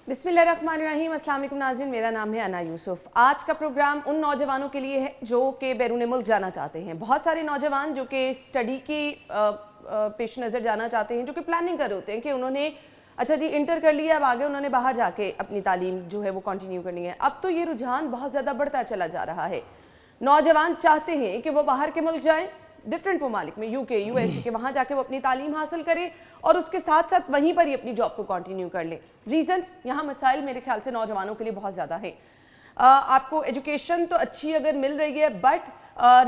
बिस्मिल्लाहिर्रहमानिर्रहीम, अस्सलाम वालेकुम नाज़रीन, मेरा नाम है अना यूसुफ। आज का प्रोग्राम उन नौजवानों के लिए है जो कि बैरून मुल्क जाना चाहते हैं। बहुत सारे नौजवान जो कि स्टडी की पेश नज़र जाना चाहते हैं, जो कि प्लानिंग कर रहे होते हैं कि उन्होंने अच्छा जी इंटर कर लिया, अब आगे उन्होंने बाहर जाके अपनी तालीम जो है वो कंटिन्यू करनी है। अब तो ये रुझान बहुत ज़्यादा बढ़ता चला जा रहा है। नौजवान चाहते हैं कि वो बाहर के मुल्क जाएँ, डिफरेंट ममालिक में, यूके यूएसए के, वहाँ जाके वो अपनी तालीम हासिल करें और उसके साथ साथ वहीं पर ही अपनी जॉब को कंटिन्यू कर लें। रीजंस यहाँ मसाइल मेरे ख्याल से नौजवानों के लिए बहुत ज़्यादा है। आपको एजुकेशन तो अच्छी अगर मिल रही है, बट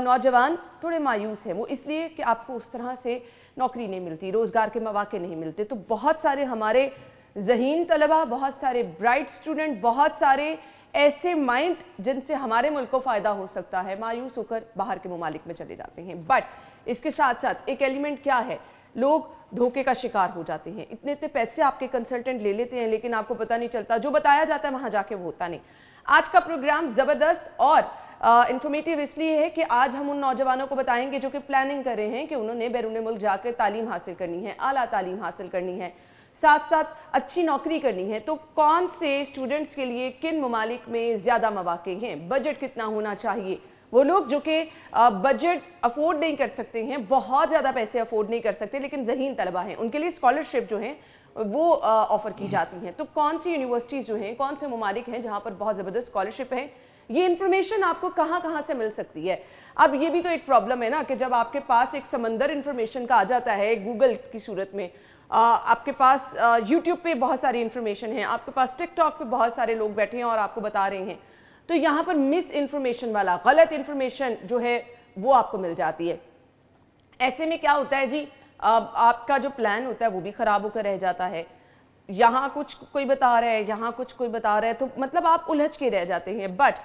नौजवान थोड़े मायूस हैं। वो इसलिए कि आपको उस तरह से नौकरी नहीं मिलती, रोज़गार के मौके नहीं मिलते। तो बहुत सारे हमारे ज़हीन तलबा, बहुत सारे ब्राइट स्टूडेंट, बहुत सारे ऐसे माइंड जिनसे हमारे मुल्क को फ़ायदा हो सकता है, मायूस होकर बाहर के ममालिक में चले जाते हैं। बट इसके साथ साथ एक एलिमेंट क्या है, लोग धोखे का शिकार हो जाते हैं। इतने इतने पैसे आपके कंसल्टेंट ले लेते हैं, लेकिन आपको पता नहीं चलता, जो बताया जाता है वहाँ जाके वो होता नहीं। आज का प्रोग्राम ज़बरदस्त और इंफॉर्मेटिव इसलिए है कि आज हम उन नौजवानों को बताएंगे जो कि प्लानिंग कर रहे हैं कि उन्होंने बैरून मुल्क जाकर तालीम हासिल करनी है, आला तालीम हासिल करनी है, साथ साथ अच्छी नौकरी करनी है। तो कौन से स्टूडेंट्स के लिए किन ममालिक में ज़्यादा मौके हैं, बजट कितना होना चाहिए। वो लोग जो कि बजट अफोर्ड नहीं कर सकते हैं, बहुत ज़्यादा पैसे अफोर्ड नहीं कर सकते, लेकिन ज़हीन तलबा हैं, उनके लिए स्कॉलरशिप जो है वो ऑफ़र की जाती हैं। तो कौन सी यूनिवर्सिटीज़ जो हैं, कौन से ममालिक हैं जहाँ पर बहुत ज़बरदस्त स्कॉलरशिप है, ये इन्फॉर्मेशन आपको कहाँ कहाँ से मिल सकती है। अब ये भी तो एक प्रॉब्लम है ना कि जब आपके पास एक समंदर इन्फॉर्मेशन का आ जाता है गूगल की सूरत में, आपके पास यूट्यूब पे बहुत सारी इन्फॉर्मेशन है, आपके पास टिकटॉक पे बहुत सारे लोग बैठे हैं और आपको बता रहे हैं, तो यहाँ पर मिस इन्फॉर्मेशन वाला, गलत इन्फॉर्मेशन जो है वो आपको मिल जाती है। ऐसे में क्या होता है जी, आपका जो प्लान होता है वो भी ख़राब होकर रह जाता है। यहाँ कुछ कोई बता रहा है, यहाँ कुछ कोई बता रहा है, तो मतलब आप उलझ के रह जाते हैं। बट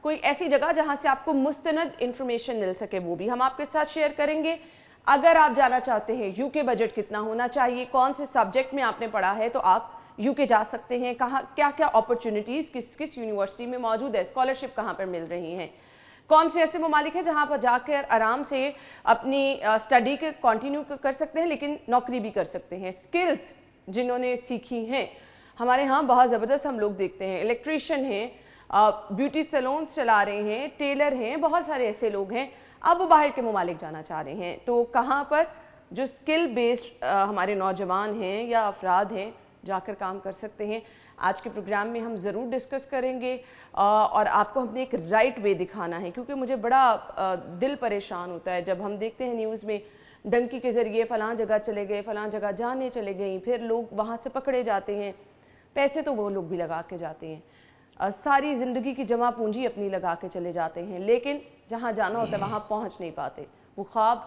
कोई ऐसी जगह जहाँ से आपको मुस्तनद इन्फॉर्मेशन मिल सके, वो भी हम आपके साथ शेयर करेंगे। अगर आप जाना चाहते हैं यूके, बजट कितना होना चाहिए, कौन से सब्जेक्ट में आपने पढ़ा है तो आप यूके जा सकते हैं, कहाँ क्या क्या अपॉर्चुनिटीज़ किस किस यूनिवर्सिटी में मौजूद है, स्कॉलरशिप कहाँ पर मिल रही हैं, कौन से ऐसे ममालिक हैं जहाँ पर जाकर आराम से अपनी स्टडी के कंटिन्यू कर सकते हैं, लेकिन नौकरी भी कर सकते हैं। स्किल्स जिन्होंने सीखी हैं, हमारे यहाँ बहुत ज़बरदस्त हम लोग देखते हैं, इलेक्ट्रीशियन हैं, ब्यूटी सैलून्स चला रहे हैं, टेलर हैं, बहुत सारे ऐसे लोग हैं। अब वो बाहर के ममालिक जाना चाह रहे हैं, तो कहाँ पर जो स्किल बेस्ड हमारे नौजवान हैं या अफराद हैं जाकर काम कर सकते हैं, आज के प्रोग्राम में हम ज़रूर डिस्कस करेंगे। और आपको हमने एक राइट वे दिखाना है, क्योंकि मुझे बड़ा दिल परेशान होता है जब हम देखते हैं न्यूज़ में डंकी के ज़रिए फ़लाँ जगह चले गए, फ़लाँ जगह जाने चले गई, फिर लोग वहाँ से पकड़े जाते हैं। पैसे तो वो लोग भी लगा के जाते हैं, सारी ज़िंदगी की जमा पूंजी अपनी लगा के चले जाते हैं, लेकिन जहाँ जाना होता है वहाँ पहुँच नहीं पाते। वो ख्वाब,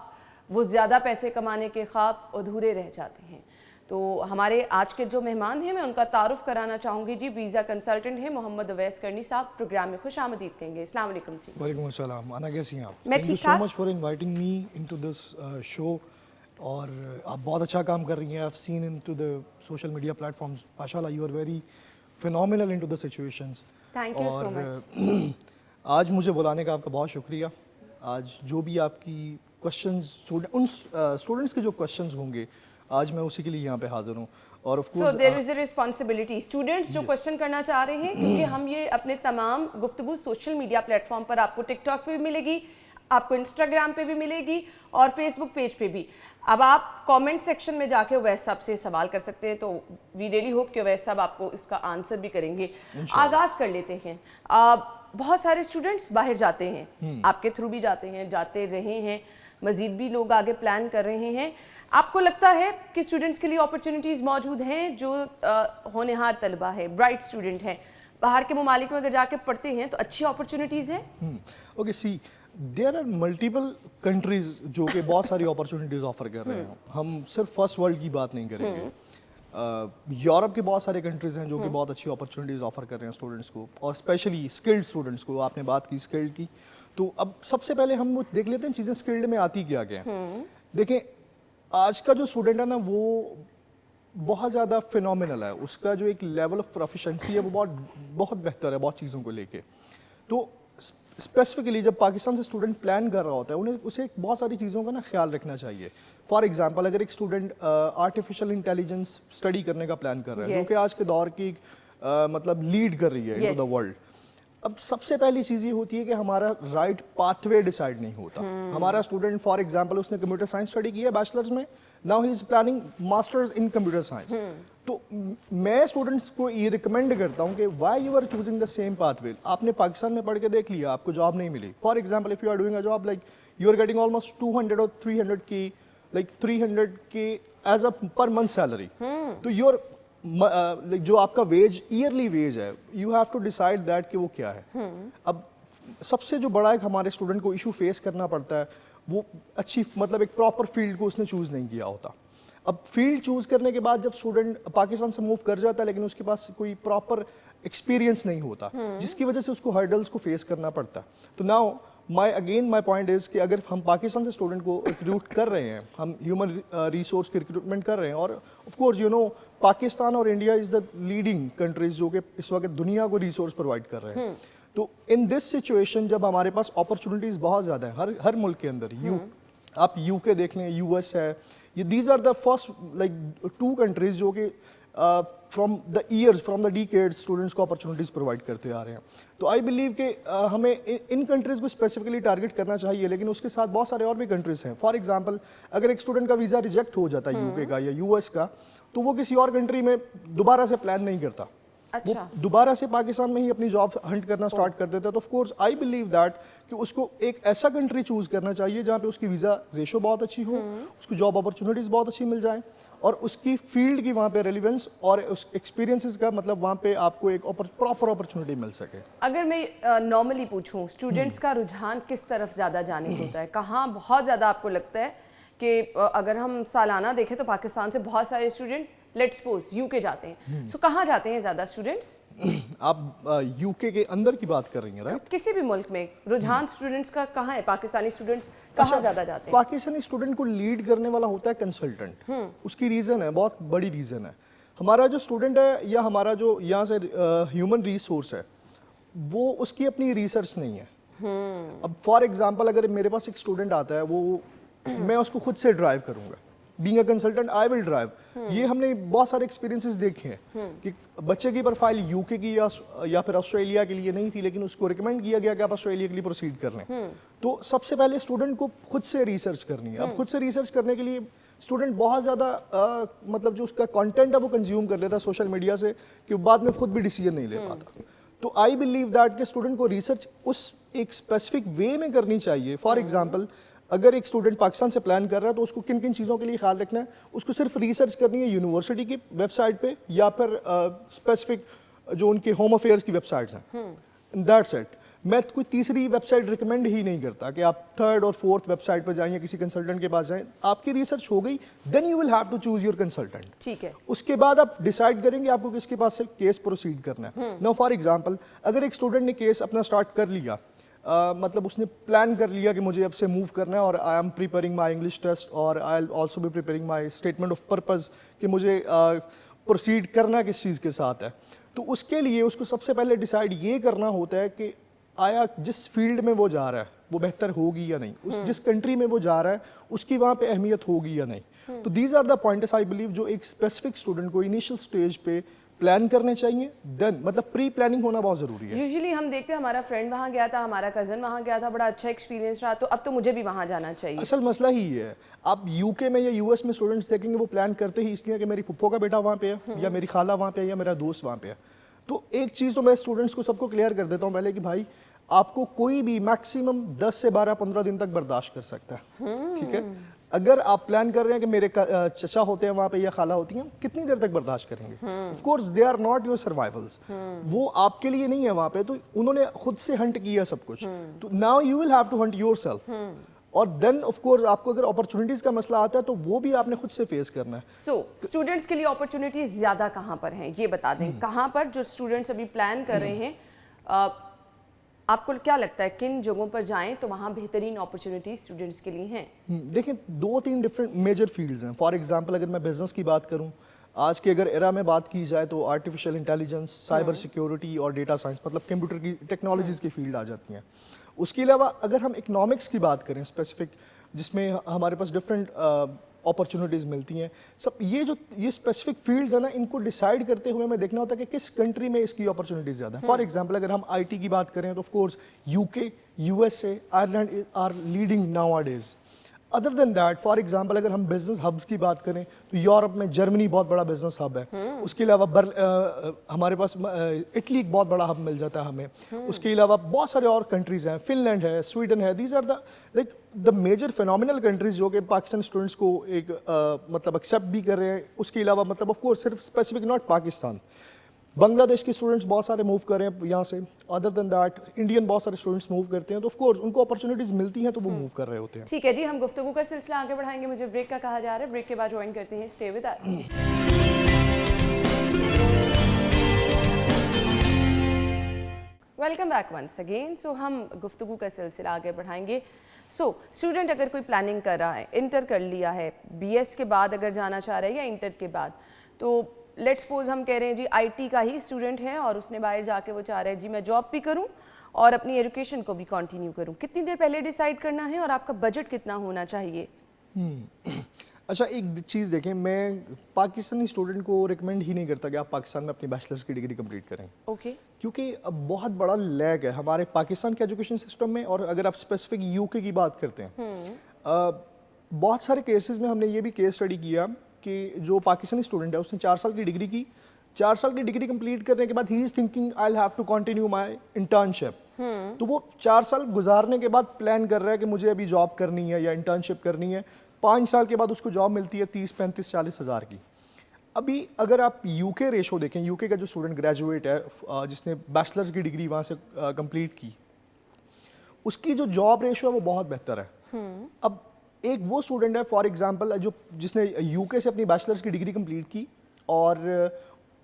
वो ज़्यादा पैसे कमाने के ख्वाब अधूरे रह जाते हैं। तो हमारे आज के जो मेहमान हैं, मैं उनका तारुफ कराना चाहूँगी जी। वीज़ा कंसल्टेंट हैं मोहम्मद अवैस करनी साहब, प्रोग्राम में खुश आमदीद कहेंगे। अस्सलाम वालेकुम जी। वालेकुम अस्सलाम। आना कैसी हैं आप? मैं थैंक यू ठीक सो ठाक। Much for inviting me into this show. और आप बहुत अच्छा काम कर रही हैं। I have seen into the social media platforms, माशाल्लाह you are very phenomenal into the situations. Thank you so much. आज मुझे बुलाने का आपका बहुत शुक्रिया। आज जो भी आपकी क्वेश्चंस, उन स्टूडेंट्स के जो क्वेश्चंस होंगे, आज मैं उसी के लिए यहाँ पे हाजिर हूँ। और of course there is a responsibility, students जो क्वेश्चन करना चाह रहे हैं, क्योंकि हम ये अपने तमाम गुफ्तगू सोशल मीडिया प्लेटफॉर्म पर, आपको टिकटॉक पे भी मिलेगी, आपको इंस्टाग्राम पे भी मिलेगी और फेसबुक पेज पे भी। अब आप कमेंट सेक्शन में जाके अवैस साहब से सवाल कर सकते हैं, तो वी रियली होप कि अवैस साहब आपको इसका आंसर भी करेंगे। आगाज़ कर लेते हैं। बहुत सारे स्टूडेंट्स बाहर जाते हैं, आपके थ्रू भी जाते हैं, जाते रहे हैं, मज़ीद भी लोग आगे प्लान कर रहे हैं। आपको लगता है कि स्टूडेंट्स के लिए अपॉर्चुनिटीज़ मौजूद हैं, जो होनहार तलबा है, ब्राइट स्टूडेंट हैं, बाहर के ममालिक में अगर जाके पढ़ते हैं तो अच्छी अपॉर्चुनिटीज़ हैं? Okay, see there are multiple countries जो कि बहुत सारी अपॉर्चुनिटीज़ ऑफर कर रहे हैं। हम सिर्फ फर्स्ट वर्ल्ड की बात नहीं करेंगे। यूरोप के बहुत सारे कंट्रीज़ हैं जो कि बहुत अच्छी अपॉर्चुनिटीज़ ऑफर कर रहे हैं स्टूडेंट्स को, और स्पेशली स्किल्ड स्टूडेंट्स को। आपने बात की स्किल्ड की, तो अब सबसे पहले हम वो देख लेते हैं चीज़ें स्किल्ड में आती क्या क्या हैं। देखें, आज का जो स्टूडेंट है ना, वो बहुत ज़्यादा फिनोमिनल है। उसका जो एक लेवल ऑफ प्रोफिशेंसी है वो बहुत बेहतर है बहुत चीज़ों को लेके। तो स्पेसिफिकली जब पाकिस्तान से स्टूडेंट प्लान कर रहा होता है, उन्हें उसे बहुत सारी चीज़ों का ना ख्याल रखना चाहिए। फॉर एग्जांपल, अगर एक स्टूडेंट आर्टिफिशियल इंटेलिजेंस स्टडी करने का प्लान कर रहा है, जो कि आज के दौर की मतलब लीड कर रही है इनटू द वर्ल्ड। अब सबसे पहली चीज़ ये होती है कि हमारा राइट पाथवे डिसाइड नहीं होता। हमारा स्टूडेंट फॉर एग्जांपल उसने कंप्यूटर साइंस स्टडी की है बैचलर्स में, now he is planning masters in computer science. तो मैं स्टूडेंट्स को ये रिकमेंड करता हूँ कि why you are choosing the same pathway. आपने पाकिस्तान में पढ़ के देख लिया, आपको जॉब नहीं मिली, for example if you are doing a job like you are getting almost 200 और 300 की, लाइक 300 के as a per month salary, तो योर जो आपका वेज ईयरली वेज है, you have to decide that कि वो क्या है। अब सबसे जो बड़ा एक हमारे स्टूडेंट को इशू फेस करना पड़ता है, वो अच्छी मतलब एक प्रॉपर फील्ड को उसने चूज नहीं किया होता। अब फील्ड चूज करने के बाद जब स्टूडेंट पाकिस्तान से मूव कर जाता है, लेकिन उसके पास कोई प्रॉपर एक्सपीरियंस नहीं होता, जिसकी वजह से उसको हर्डल्स को फेस करना पड़ता है। तो नाउ माय पॉइंट इज कि अगर हम पाकिस्तान से स्टूडेंट को रिक्रूट कर रहे हैं, हम ह्यूमन रिसोर्स की रिक्रूटमेंट कर रहे हैं, और of course you know Pakistan और India is the leading countries जो कि इस वक्त दुनिया को रिसोर्स प्रोवाइड कर रहे हैं। तो इन दिस सिचुएशन जब हमारे पास अपॉर्चुनिटीज बहुत ज़्यादा है हर मुल्क के अंदर, आप यूके देख लें, यूएस है, ये these are the first like 2 countries जो कि फ्रॉम द डिकेड्स स्टूडेंट्स को अपॉर्चुनिटीज प्रोवाइड करते आ रहे हैं। तो आई बिलीव कि हमें इन कंट्रीज को स्पेसिफिकली टारगेट करना चाहिए, लेकिन उसके साथ बहुत सारे और भी कंट्रीज हैं। फॉर एग्जांपल अगर एक स्टूडेंट का वीज़ा रिजेक्ट हो जाता है यूके का या यूएस का, तो वो किसी और कंट्री में दोबारा से प्लान नहीं करता। अच्छा। वो दोबारा से पाकिस्तान में ही अपनी जॉब हंट करना स्टार्ट कर देता है। तो of course I believe that कि उसको एक ऐसा कंट्री चूज करना चाहिए जहाँ पे उसकी वीज़ा रेशो बहुत अच्छी हो, उसको जॉब अपॉर्चुनिटीज़ बहुत अच्छी मिल जाए, और उसकी फील्ड की वहाँ पे रेलिवेंस और उस एक्सपीरियंसेस का मतलब वहाँ पे आपको एक प्रॉपर अपॉर्चुनिटी मिल सके। अगर मैं नॉर्मली पूछूं, स्टूडेंट्स का रुझान किस तरफ ज़्यादा जाने होता है? कहाँ बहुत ज़्यादा आपको लगता है कि अगर हम सालाना देखें तो पाकिस्तान से बहुत सारे स्टूडेंट लेट्स सपोज यूके जाते हैं, सो कहाँ जाते हैं ज़्यादा स्टूडेंट्स? आप यूके के अंदर की बात कर रही हैं, राइट? किसी भी मुल्क में रुझान स्टूडेंट्स का कहाँ है? पाकिस्तानी स्टूडेंट्स कहाँ ज़्यादा जाते हैं? पाकिस्तानी स्टूडेंट को लीड करने वाला होता है कंसल्टेंट। उसकी रीज़न है, बहुत बड़ी रीज़न है। हमारा जो स्टूडेंट है या हमारा जो यहाँ से ह्यूमन रिसोर्स है, वो उसकी अपनी रिसर्च नहीं है। अब फॉर एग्जांपल अगर मेरे पास एक स्टूडेंट आता है, वो मैं उसको खुद से ड्राइव करूँगा, being a consultant I will drive. ये हमने बहुत सारे एक्सपीरियंसेस देखे हैं कि बच्चे की प्रोफाइल यूके की या फिर ऑस्ट्रेलिया के लिए नहीं थी, लेकिन उसको रिकमेंड किया गया कि आप ऑस्ट्रेलिया के लिए प्रोसीड कर लें। तो सबसे पहले स्टूडेंट को खुद से रिसर्च करनी है। अब खुद से रिसर्च करने के लिए स्टूडेंट बहुत ज़्यादा मतलब जो उसका कंटेंट है वो कंज्यूम कर लेता है सोशल मीडिया से, कि बाद में खुद भी डिसीजन नहीं ले पाता। तो आई बिलीव दैट कि स्टूडेंट को रिसर्च उस एक स्पेसिफिक वे में करनी चाहिए। फॉर एग्जाम्पल अगर एक स्टूडेंट पाकिस्तान से प्लान कर रहा है, तो उसको किन किन चीज़ों के लिए ख्याल रखना है, उसको सिर्फ रिसर्च करनी है यूनिवर्सिटी की वेबसाइट पे या फिर स्पेसिफिक जो उनके होम अफेयर्स की वेबसाइट्स हैं, दैट्स इट। मैं कोई तीसरी वेबसाइट रिकमेंड ही नहीं करता कि आप 3rd और 4th वेबसाइट पर जाएं या किसी कंसल्टेंट के पास जाएं। आपकी रिसर्च हो गई, then you will have to choose your consultant. ठीक है। उसके बाद आप डिसाइड करेंगे आपको किसके पास से केस प्रोसीड करना है। नाउ फॉर एग्जांपल अगर एक स्टूडेंट ने केस अपना स्टार्ट कर लिया, मतलब उसने प्लान कर लिया कि मुझे अब से मूव करना है, और I am preparing my English test और I also be preparing my statement of purpose कि मुझे प्रोसीड करना किस चीज़ के साथ है, तो उसके लिए उसको सबसे पहले डिसाइड ये करना होता है कि आया जिस फील्ड में वो जा रहा है वो बेहतर होगी या नहीं, उस जिस कंट्री में वो जा रहा है उसकी वहाँ पे अहमियत होगी या नहीं। तो these are the points I believe जो एक स्पेसिफिक स्टूडेंट को इनिशियल स्टेज पे प्लान करने चाहिए। देन मतलब प्री प्लानिंग होना बहुत ज़रूरी है। यूजुअली हम देखते हैं हमारा फ्रेंड वहाँ गया था, हमारा कज़न वहाँ गया था, बड़ा अच्छा एक्सपीरियंस रहा, तो अब तो मुझे भी वहाँ जाना चाहिए। असल मसला ही है, आप यूके में या यूएस में स्टूडेंट्स देखेंगे वो प्लान करते ही इसलिए कि मेरी पुप्पो का बेटा वहाँ पे है या मेरी खाला वहाँ पे है या मेरा दोस्त वहाँ पे है। तो एक चीज़ तो मैं स्टूडेंट्स को सबको क्लियर कर देता हूँ पहले कि भाई आपको कोई भी मैक्सिमम 10 से 12-15 दिन तक बर्दाश्त कर सकता है, ठीक है। अगर आप प्लान कर रहे हैं कि मेरे चचा होते हैं वहाँ पे या खाला होती हैं, कितनी देर तक बर्दाश्त करेंगे? Of course they are not your survivals, वो आपके लिए नहीं है वहाँ पे, तो उन्होंने खुद से हंट किया सब कुछ, तो now you will have to hunt yourself. और देन ऑफ कोर्स आपको अगर अपॉर्चुनिटीज का मसला आता है तो वो भी आपने खुद से फेस करना है। सो स्टूडेंट्स के लिए अपॉर्चुनिटीज ज्यादा कहाँ पर हैं ये बता दें, कहाँ पर जो स्टूडेंट्स अभी प्लान कर रहे हैं, आपको क्या लगता है किन जगहों पर जाएं तो वहाँ बेहतरीन अपॉर्चुनिटीज स्टूडेंट्स के लिए हैं? देखिए 2-3 डिफरेंट मेजर फील्ड्स हैं। फॉर एग्जांपल अगर मैं बिजनेस की बात करूं, आज के अगर एरा में बात की जाए तो आर्टिफिशियल इंटेलिजेंस, साइबर सिक्योरिटी और डेटा साइंस मतलब कंप्यूटर की टेक्नोलॉजीज की फील्ड आ जाती हैं। उसके अलावा अगर हम इकोनॉमिक्स की बात करें स्पेसिफिक, जिसमें हमारे पास डिफरेंट अपॉर्चुनिटीज़ मिलती हैं। सब ये स्पेसिफिक फील्ड्स है ना, इनको डिसाइड करते हुए हमें देखना होता है कि किस कंट्री में इसकी अपॉर्चुनिटीज़ ज़्यादा है। फॉर एग्जांपल अगर हम आईटी की बात करें तो of course UK, USA, Ireland are leading nowadays. Other than that, for example अगर हम बिजनेस हब्स की बात करें तो यूरोप में जर्मनी बहुत बड़ा बिजनेस हब है। उसके अलावा हमारे पास इटली एक बहुत बड़ा हब मिल जाता है हमें। उसके अलावा बहुत सारे और कंट्रीज हैं, फिनलैंड है, स्वीडन है। These are the major phenomenal countries जो कि पाकिस्तान स्टूडेंट्स को एक मतलब एक्सेप्ट भी कर रहे हैं। उसके अलावा मतलब ऑफ कोर्स सिर्फ स्पेसिफिक नॉट पाकिस्तान, बांग्लादेश के स्टूडेंट्स बहुत सारे मूव कर रहे हैं यहाँ से। अदर देन दैट इंडियन बहुत सारे स्टूडेंट्स मूव करते हैं, तो ऑफ कोर्स उनको अपॉर्चुनिटीज मिलती हैं तो वो मूव कर रहे होते हैं। ठीक है जी, हम गुफ्तगू का सिलसिला आगे बढ़ाएंगे। मुझे ब्रेक का कहा जा रहा है, ब्रेक के बाद ज्वाइन करते हैं। Stay with us. Welcome back once again. So हम गुफ्तगू का सिलसिला आगे बढ़ाएंगे। सो स्टूडेंट अगर कोई प्लानिंग कर रहा है, इंटर कर लिया है, बीएस के बाद अगर जाना चाह रहा है या इंटर के बाद, तो लेट्स सपोज हम कह रहे हैं जी आईटी का ही स्टूडेंट है और उसने बाहर जाके वो चाह रहा है जी मैं जॉब भी करूं और अपनी एजुकेशन को भी कंटिन्यू करूं। कितनी देर पहले डिसाइड करना है और आपका बजट कितना होना चाहिए? अच्छा, एक चीज़ देखें, मैं पाकिस्तानी स्टूडेंट को रिकमेंड ही नहीं करता कि आप पाकिस्तान में अपनी बैचलर्स की डिग्री कंप्लीट करें। ओके। क्योंकि अब बहुत बड़ा लैग है हमारे पाकिस्तान के एजुकेशन सिस्टम में। और अगर आप स्पेसिफिक यूके की बात करते हैं, बहुत सारे केसेस में हमने ये भी केस स्टडी किया कि जो पाकिस्तानी स्टूडेंट है उसने 4 साल की डिग्री की। 4 साल की डिग्री कंप्लीट करने के बाद he is thinking I will have to continue my internship. तो वो 4 साल गुजारने के बाद प्लान कर रहा है कि मुझे अभी जॉब करनी है या इंटर्नशिप करनी है। 5 साल के बाद उसको जॉब मिलती है 30, 35, 40 हज़ार की। अभी अगर आप यूके रेशो देखें, यूके का जो स्टूडेंट ग्रेजुएट है जिसने बैचलर्स की डिग्री वहाँ से कंप्लीट की, उसकी जो जॉब रेशो है वो बहुत बेहतर है। अब एक वो स्टूडेंट है फॉर एग्जांपल जिसने यूके से अपनी बैचलर्स की डिग्री कंप्लीट की और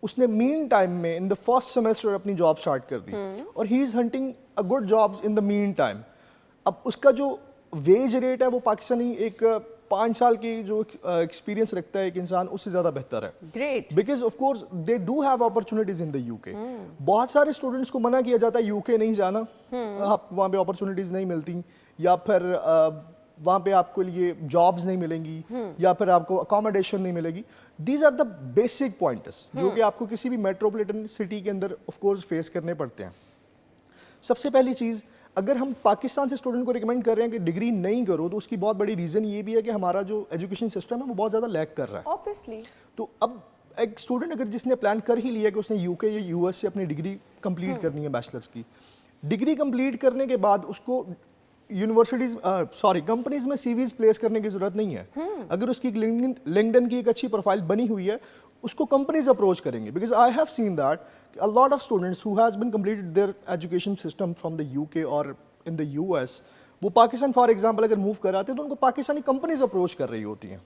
उसने मीन टाइम में इन द फर्स्ट सेमेस्टर अपनी जॉब स्टार्ट कर दी और he is hunting a good jobs in the mean time. अब उसका जो वेज रेट है वो पाकिस्तानी एक 5 साल की जो एक्सपीरियंस रखता है एक इंसान, उससे ज़्यादा बेहतर है। Great. Because of course they do have opportunities in the UK. बहुत सारे स्टूडेंट्स को मना किया जाता है यूके नहीं जाना, आप वहाँ पे अपॉर्चुनिटीज नहीं मिलती, या फिर वहाँ पे आपको लिए जॉब्स नहीं मिलेंगी, या फिर आपको अकोमोडेशन नहीं मिलेगी। These are the basic points जो कि आपको किसी भी मेट्रोपॉलिटन सिटी के अंदर ऑफ कोर्स फेस करने पड़ते हैं। सबसे पहली चीज़, अगर हम पाकिस्तान से स्टूडेंट को रिकमेंड कर रहे हैं कि डिग्री नहीं करो, तो उसकी बहुत बड़ी रीज़न ये भी है कि हमारा जो एजुकेशन सिस्टम है वो बहुत ज़्यादा लैग कर रहा है। ऑब्वियसली। तो अब एक स्टूडेंट अगर जिसने प्लान कर ही लिया कि उसने यूके या यूएस से अपनी डिग्री कंप्लीट करनी है, बैचलर्स की डिग्री कंप्लीट करने के बाद उसको कंपनीज में सीवीज प्लेस करने की जरूरत नहीं है। अगर उसकी लिंक्डइन की एक अच्छी प्रोफाइल बनी हुई है, उसको कंपनीज अप्रोच करेंगे। Because I have seen that a lot of students who has been completed their education system from the UK और इन द यूएस, वो पाकिस्तान फॉर एग्जांपल अगर मूव कर आते हैं तो उनको पाकिस्तानी कंपनीज अप्रोच कर रही होती हैं।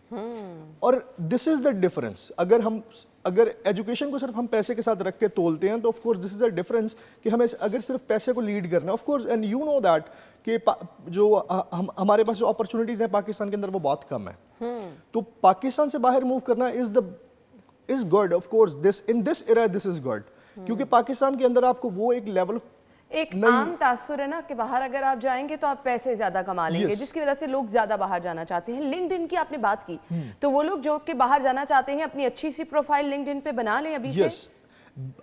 और दिस इज द डिफरेंस। अगर एजुकेशन को सिर्फ हम पैसे के साथ रख के तोलते हैं तो of course this is the difference कि हमें अगर सिर्फ पैसे को लीड करना है, of course and you know that कि जो हमारे पास जो अपॉर्चुनिटीज हैं पाकिस्तान के अंदर वो बहुत कम है। तो पाकिस्तान से बाहर मूव करना is good. Of course this in this era this is good, क्योंकि पाकिस्तान के अंदर आपको वो एक लेवल एक आम तासुर है ना कि बाहर अगर आप जाएंगे तो आप पैसे ज्यादा कमा लेंगे, जिसकी वजह से लोग ज्यादा बाहर जाना चाहते हैं। लिंक्डइन की आपने बात की, तो वो लोग जो कि बाहर जाना चाहते हैं अपनी अच्छी सी प्रोफाइल लिंक्डइन पे बना लें अभी से।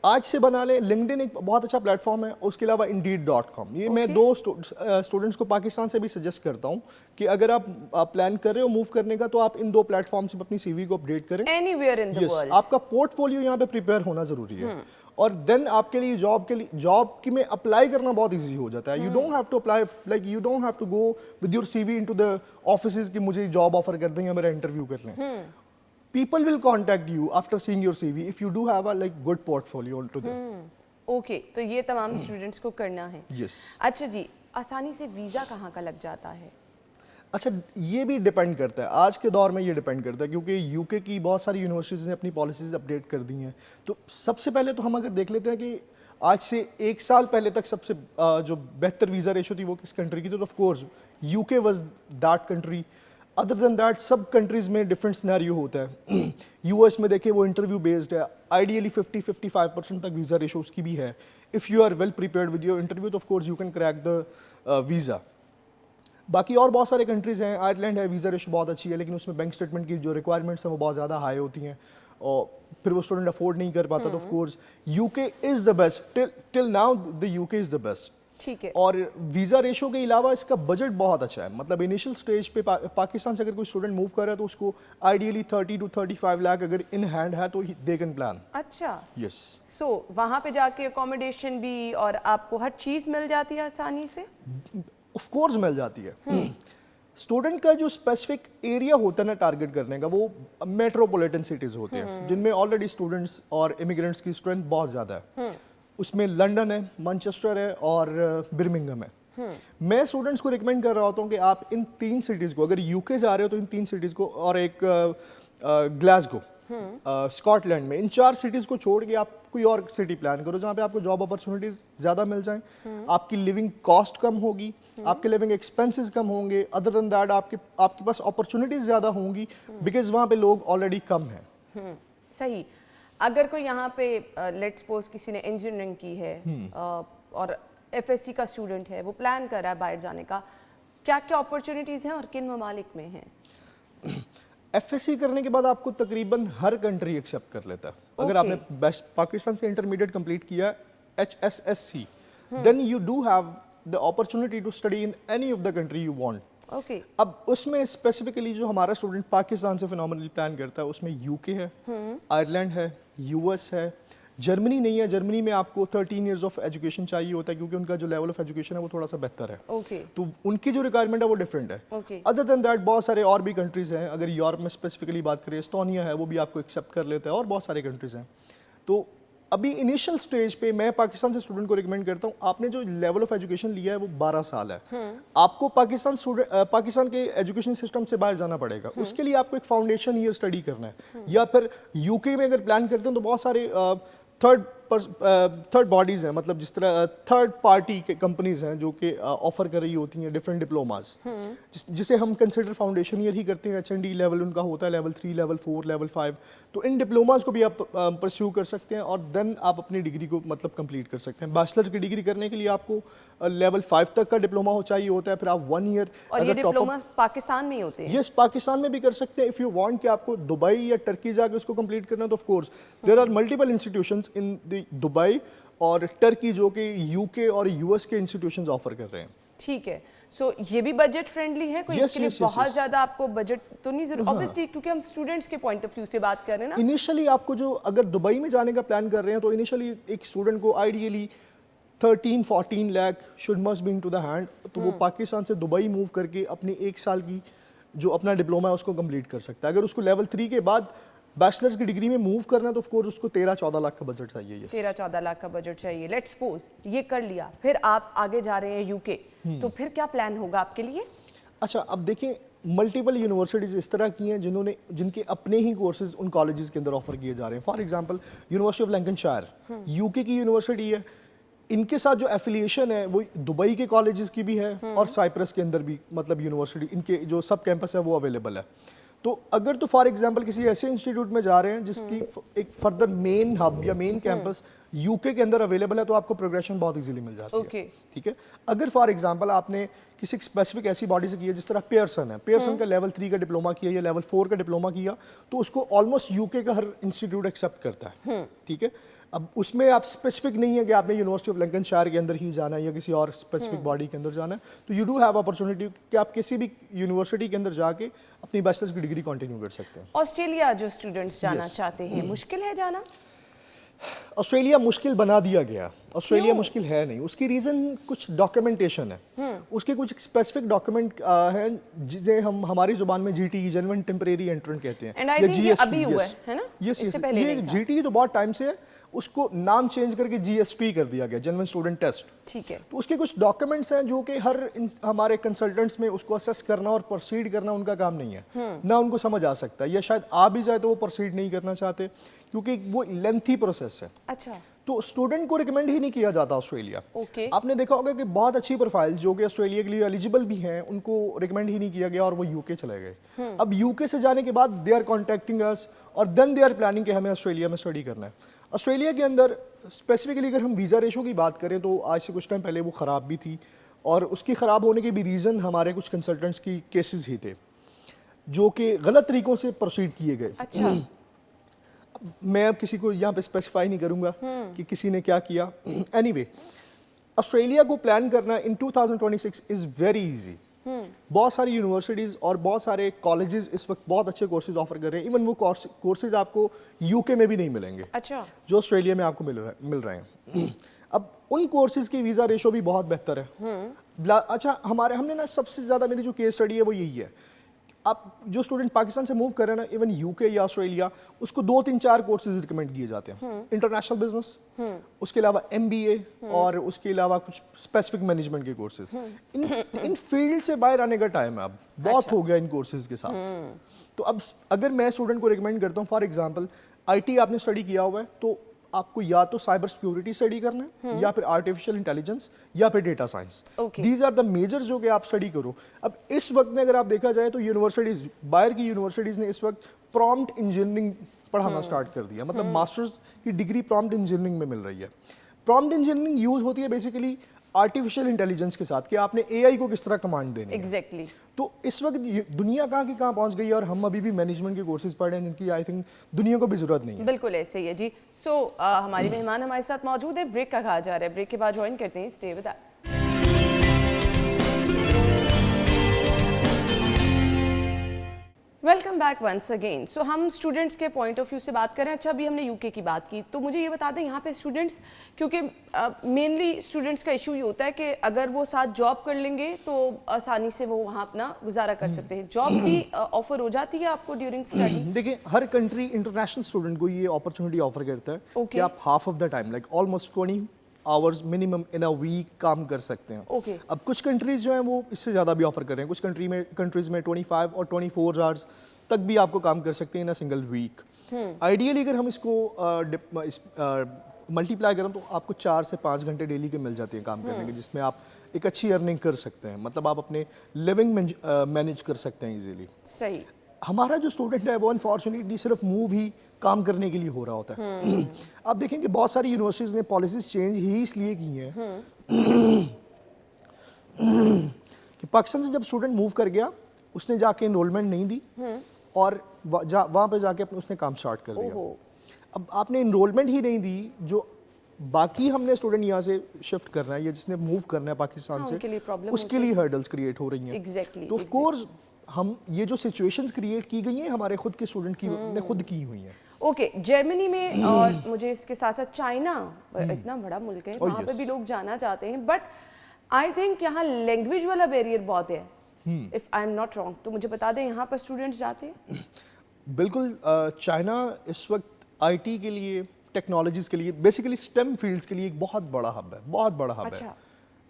आज से बना लें। लिंक्डइन एक बहुत अच्छा प्लेटफॉर्म है। उसके अलावा Indeed.com, ये मैं 2 स्टूडेंट्स को पाकिस्तान से भी सजेस्ट करता हूँ कि अगर आप प्लान कर रहे हो मूव करने का तो आप इन 2 प्लेटफॉर्म से अपनी सीवी को अपडेट करें। एनीवेयर इन द वर्ल्ड आपका पोर्टफोलियो यहाँ पे प्रिपेयर होना जरूरी है। और देन आपके लिए जॉब की में अप्लाई करना बहुत इजी हो जाता है। You don't have to apply, like you don't have to go with your CV into the offices कि मुझे जॉब ऑफर कर दें या मेरा इंटरव्यू कर लें। People will contact you after seeing your CV if you do have a like good portfolio to them. Okay, तो ये तमाम स्टूडेंट्स को करना है। Yes. अच्छा जी, आसानी से वीज़ा कहाँ का लग जाता है? अच्छा, ये भी डिपेंड करता है। आज के दौर में ये डिपेंड करता है क्योंकि यूके की बहुत सारी यूनिवर्सिटीज़ ने अपनी पॉलिसीज़ अपडेट कर दी हैं। तो सबसे पहले तो हम अगर देख लेते हैं कि आज से 1 साल पहले तक सबसे जो बेहतर वीज़ा रेशो थी वो किस कंट्री की थी, तो of course UK was that country. Other than that सब कंट्रीज़ में डिफरेंट सिनेरियो होता है। यूएस में देखिए वो इंटरव्यू बेस्ड है, आइडियली 50-55% तक वीज़ा रेशो उसकी भी है। If you are well prepared with your interview तो of course you can crack the visa. बाकी और बहुत सारे कंट्रीज़ हैं, आयरलैंड है, वीज़ा रेशो बहुत अच्छी है, लेकिन उसमें बैंक स्टेटमेंट की जो रिक्वायरमेंट्स हैं वो बहुत ज़्यादा हाई होती हैं और फिर वो स्टूडेंट अफोर्ड नहीं कर पाता। तो of course UK is the best, till now the UK is the best. ठीक है। और वीज़ा रेशो के अलावा इसका बजट बहुत अच्छा है, मतलब इनिशियल स्टेज पे पाकिस्तान से अगर कोई स्टूडेंट मूव कर रहा है तो उसको आइडियली 30 to 35 लाख अगर इन हैंड है तो दे कैन प्लान। अच्छा, यस। सो वहाँ पे जाके अकोमोडेशन भी और आपको हर चीज़ मिल जाती है आसानी से? ऑफ कोर्स मिल जाती है। स्टूडेंट का जो स्पेसिफिक एरिया होता है ना टारगेट करने का, वो मेट्रोपॉलिटन सिटीज होते हैं जिनमें ऑलरेडी स्टूडेंट्स और इमिग्रेंट्स की स्ट्रेंथ बहुत ज़्यादा है। उसमें लंदन है, मैनचेस्टर है और बिर्मिंघम है। मैं स्टूडेंट्स को रिकमेंड कर रहा होता हूँ कि आप इन 3 सिटीज़ को, अगर यूके जा रहे हो तो इन 3 सिटीज़ को, और एक ग्लासगो स्कॉटलैंड में, इन 4 सिटीज़ को छोड़ के आप कोई और सिटी प्लान करो जहाँ पे आपको जॉब अपॉर्चुनिटीज़ ज़्यादा मिल जाएं, आपकी लिविंग कॉस्ट कम होगी, आपके लिविंग एक्सपेंसेस कम होंगे, अदर देन दैट आपके पास अपॉर्चुनिटीज़ ज़्यादा होंगी बिकॉज वहाँ पे लोग ऑलरेडी कम हैं। सही। अगर कोई यहाँ पे लेट्स सपोज किसी ने इंजीनियरिंग की है और एफएससी का स्टूडेंट है, वो प्लान कर रहा है बाहर जाने का, क्या क्या अपॉर्चुनिटीज़ हैं और किन ममालिक में हैं? एफएससी करने के बाद आपको तकरीबन हर कंट्री एक्सेप्ट कर लेता है। अगर आपने बेस्ट पाकिस्तान से इंटरमीडिएट कंप्लीट किया HSSC, then you do have the opportunity to study in any of the country you want. Okay. अब उसमें स्पेसिफिकली जो हमारा स्टूडेंट पाकिस्तान से फिनोमिनली प्लान करता है उसमें यूके है, आयरलैंड है, यूएस है, जर्मनी नहीं है। जर्मनी में आपको 13 इयर्स ऑफ एजुकेशन चाहिए होता है क्योंकि उनका जो लेवल ऑफ एजुकेशन है वो थोड़ा सा बेहतर है। ओके। तो उनकी जो रिक्वायरमेंट है वो डिफरेंट है। ओके। अदर देन दैट बहुत सारे और भी कंट्रीज हैं। अगर यूरोप में स्पेसिफिकली बात करें, एस्टोनिया है, वो भी आपको एक्सेप्ट कर लेता है और बहुत सारे कंट्रीज हैं। तो अभी इनिशियल स्टेज पे मैं पाकिस्तान से स्टूडेंट को रिकमेंड करता हूँ, आपने जो लेवल ऑफ एजुकेशन लिया है वो 12 साल है। आपको पाकिस्तान के एजुकेशन सिस्टम से बाहर जाना पड़ेगा। उसके लिए आपको एक फाउंडेशन ईयर स्टडी करना है, या फिर यूके में अगर प्लान करते हैं तो बहुत सारे थर्ड बॉडीज़ हैं, मतलब जिस तरह थर्ड पार्टी के कंपनीज हैं जो कि ऑफर कर रही होती हैं डिफरेंट डिप्लोमास, जिसे हम कंसिडर फाउंडेशन ईयर ही करते हैं। HND लेवल उनका होता है, लेवल 3, लेवल 4, लेवल 5। तो इन डिप्लोमास को भी आप परस्यू कर सकते हैं और देन आप अपनी डिग्री को मतलब कंप्लीट कर सकते हैं। बैचलर की डिग्री करने के लिए आपको लेवल 5 तक का डिप्लोमा हो चाहिए होता है, फिर आप 1 ईयर और ये डिप्लोमा पाकिस्तान में ही होते हैं? यस, पाकिस्तान में भी कर सकते हैं। इफ़ यू वांट कि आपको दुबई या टर्की जाके उसको कंप्लीट करना है तो of course there are multiple institutions in Dubai और टर्की जो कि यूके और यूएस के इंस्टीट्यूशंस ऑफर कर रहे हैं। ठीक है। सो ये भी बजट फ्रेंडली है? कोई इसके लिए बहुत ज़्यादा आपको बजट तो नहीं जरूर, ऑब्वियसली क्योंकि हम स्टूडेंट्स के पॉइंट ऑफ व्यू से बात कर रहे हैं ना। इनिशियली आपको जो अगर दुबई में जाने का प्लान कर रहे हैं तो इनिशियली एक स्टूडेंट को ideally 13-14 lakh should must be into the hand. तो वो पाकिस्तान से दुबई मूव करके अपनी 1 साल की जो अपना डिप्लोमा है उसको कंप्लीट कर सकता है। अगर उसको लेवल 3 के बाद बैचलर्स की डिग्री में मूव करना है तो ऑफ कोर्स उसको 13-14 लाख का बजट चाहिए। 13-14 लाख का बजट चाहिए। लेट्स सपोज ये कर लिया, फिर आप आगे जा रहे हैं यूके, तो फिर क्या प्लान होगा आपके लिए? अच्छा, अब देखें, मल्टीपल यूनिवर्सिटीज़ इस तरह की हैं जिनके अपने ही कोर्सेज उन कॉलेजेस के अंदर ऑफर किए जा रहे हैं। For example university of Lancashire UK की यूनिवर्सिटी है, इनके साथ जो एफिलिएशन है वो दुबई के कॉलेजेस की भी है और साइप्रस के अंदर भी, मतलब यूनिवर्सिटी इनके जो सब कैंपस है वो अवेलेबल है। तो अगर तो फॉर एग्जांपल किसी ऐसे इंस्टीट्यूट में जा रहे हैं जिसकी एक फर्दर मेन हब या मेन कैंपस यूके के अंदर अवेलेबल है तो आपको प्रोग्रेशन बहुत इजीली मिल जाती है। ठीक है। अगर फॉर एग्जांपल आपने किसी स्पेसिफिक ऐसी बॉडी से किया जिस तरह पियर्सन है, पियर्सन का लेवल 3 का डिप्लोमा किया या लेवल 4 का डिप्लोमा किया, तो उसको ऑलमोस्ट यूके का हर इंस्टीट्यूट एक्सेप्ट करता है। ठीक है। अब उसमें आप स्पेसिफिक नहीं है कि आपने यूनिवर्सिटी ऑफ लैंकनशायर के अंदर ही जाना है या किसी और स्पेसिफिक बॉडी के अंदर जाना है, तो यू डू हैव अपॉर्चुनिटी कि आप किसी भी यूनिवर्सिटी के अंदर जाके अपनी बैचलर्स की डिग्री कंटिन्यू कर सकते हैं। ऑस्ट्रेलिया जो स्टूडेंट्स जाना चाहते हैं, मुश्किल है जाना? ऑस्ट्रेलिया मुश्किल बना दिया गया। ऑस्ट्रेलिया मुश्किल है नहीं, उसकी रीज़न कुछ डॉक्यूमेंटेशन है। उसके कुछ स्पेसिफिक डॉक्यूमेंट हैं जिसे हम हमारी जुबान में GTE जेन्युइन टेम्परेरी एंट्रेंट कहते हैं, या GST। अभी हुआ है ना? यस, ये GTE तो बहुत टाइम से है, उसको नाम चेंज करके GSP कर दिया गया, जेन्युइन स्टूडेंट टेस्ट। ठीक है। तो उसके कुछ डॉक्यूमेंट्स हैं जो कि हमारे कंसल्टेंट्स में उसको असेस करना और प्रोसीड करना उनका काम नहीं है, ना उनको समझ आ सकता है, या शायद आ भी जाए तो वो प्रोसीड नहीं करना चाहते क्योंकि वो लेंथी प्रोसेस है। अच्छा। तो स्टूडेंट को रिकमेंड ही नहीं किया जाता ऑस्ट्रेलिया। आपने देखा होगा कि बहुत अच्छी प्रोफाइल जो कि ऑस्ट्रेलिया के लिए एलिजिबल भी हैं उनको रिकमेंड ही नहीं किया गया और वो यूके चले गए। अब यूके से जाने के बाद दे आर कॉन्टेक्टिंग अस और देन दे आर प्लानिंग कि हमें ऑस्ट्रेलिया में स्टडी करना है। ऑस्ट्रेलिया के अंदर स्पेसिफिकली अगर हम वीज़ा रेशो की बात करें तो आज से कुछ टाइम पहले वो ख़राब भी थी और उसकी ख़राब होने के भी रीज़न हमारे कुछ कंसल्टेंट्स की केसेस ही थे जो कि गलत तरीक़ों से प्रोसीड किए गए। अच्छा। मैं अब किसी को यहाँ पे स्पेसिफाई नहीं करूँगा कि किसी ने क्या किया। एनीवे, ऑस्ट्रेलिया को प्लान करना इन 2026 इज़ वेरी इजी। बहुत सारी यूनिवर्सिटीज़ और बहुत सारे कॉलेजेस इस वक्त बहुत अच्छे कोर्सेज ऑफर कर रहे हैं। इवन वो कोर्सेज आपको यूके में भी नहीं मिलेंगे, अच्छा, जो ऑस्ट्रेलिया में आपको मिल रहे हैं। अब उन कोर्सेज की वीज़ा रेशो भी बहुत बेहतर है। अच्छा, हमने ना सबसे ज़्यादा मेरी जो केस स्टडी है वो यही है, आप जो स्टूडेंट पाकिस्तान से मूव कर रहे हैं ना, इवन यूके या ऑस्ट्रेलिया, उसको 2-3-4 कोर्सेज रिकमेंड किए जाते हैं। इंटरनेशनल बिजनेस, उसके अलावा MBA और उसके अलावा कुछ स्पेसिफिक मैनेजमेंट के कोर्सेज। इन फील्ड से बाहर आने का टाइम है अब, बहुत हो गया इन कोर्सेज के साथ। तो अब अगर मैं स्टूडेंट को रिकमेंड करता हूँ, फॉर एग्जाम्पल IT आपने स्टडी किया हुआ है, तो आपको या तो साइबर सिक्योरिटी स्टडी करना है, या फिर आर्टिफिशियल इंटेलिजेंस, या फिर data science. These are the majors जो कि आप स्टडी करो। अब इस वक्त में अगर आप देखा जाए तो यूनिवर्सिटीज, बाहर की यूनिवर्सिटीज ने इस वक्त प्रॉम्प्ट इंजीनियरिंग पढ़ाना स्टार्ट कर दिया। मतलब मास्टर्स की डिग्री प्रॉम्प्ट इंजीनियरिंग में मिल रही है। प्रॉम्प्ट इंजीनियरिंग यूज होती है बेसिकली आर्टिफिशियल इंटेलिजेंस के साथ, कि आपने AI को किस तरह कमांड देनी है। एग्जैक्टली। तो इस वक्त दुनिया कहाँ की कहाँ पहुँच गई है, और हम अभी भी मैनेजमेंट के कोर्सेज पढ़ रहे हैं जिनकी आई थिंक दुनिया को भी जरूरत नहीं है। बिल्कुल ऐसे ही है जी। सो हमारी मेहमान हमारे साथ मौजूद है, ब्रेक का कहा जा रहा है, ब्रेक के बाद ज्वाइन करते हैं। Stay with us. Welcome back once again. So हम स्टूडेंट्स के पॉइंट ऑफ व्यू से बात करें। अच्छा, अभी हमने यूके की बात की, तो मुझे ये बता दें यहाँ पे स्टूडेंट्स, क्योंकि मेनली स्टूडेंट्स का इशू ये होता है कि अगर वो साथ जॉब कर लेंगे तो आसानी से वो वहाँ अपना गुजारा कर सकते हैं। जॉब की ऑफर हो जाती है आपको ड्यूरिंग स्टडी? देखिए, हर कंट्री इंटरनेशनल स्टूडेंट को ये अपॉर्चुनिटी ऑफर करता है कि आप half of the time, like almost 20 hours minimum in a week काम कर सकते हैं। अब कुछ कंट्रीज जो हैं वो इससे ज़्यादा भी ऑफर कर रहे हैं। कुछ कंट्रीज में 25 और 24 आवर्स तक भी आपको काम कर सकते हैं इन अ सिंगल वीक। आइडियली अगर हम इसको मल्टीप्लाई करें तो आपको 4 से 5 घंटे डेली के मिल जाते हैं काम करने के, जिसमें आप एक अच्छी अर्निंग कर सकते हैं। मतलब आप अपने लिविंग मैनेज कर सकते हैं इजीली। सही। हमारा जो स्टूडेंट है वो अनफॉर्चुनेटली सिर्फ मूव ही काम करने के लिए हो रहा होता है। आप देखें कि बहुत सारी यूनिवर्सिटीज़ ने पॉलिसीज चेंज ही इसलिए की हैं कि पाकिस्तान से जब स्टूडेंट मूव कर गया, उसने जाके इनरोलमेंट नहीं दी और वहाँ पे जाके उसने काम स्टार्ट कर दिया। अब आपने इनरोलमेंट ही नहीं दी, जो बाकी हमने स्टूडेंट यहाँ से शिफ्ट करना है या जिसने मूव करना है पाकिस्तान से, उसके लिए हर्डल्स क्रिएट हो रही हैं। तो ऑफ कोर्स हम ये जो सिचुएशंस क्रिएट की गई हैं हमारे खुद के स्टूडेंट की ने खुद की हुई हैं। ओके, जर्मनी में और मुझे इसके साथ साथ चाइना, इतना बड़ा मुल्क है, वहाँ पे भी लोग जाना चाहते हैं, बट आई थिंक यहाँ लैंग्वेज वाला बैरियर बहुत है, if I am not wrong. तो मुझे बता दें, यहाँ पर स्टूडेंट्स जाते हैं? बिल्कुल। चाइना इस वक्त IT के लिए, टेक्नोलॉजीज़ के लिए, बेसिकली स्टेम फील्ड्स के लिए एक बहुत बड़ा हब है, बहुत बड़ा हब है।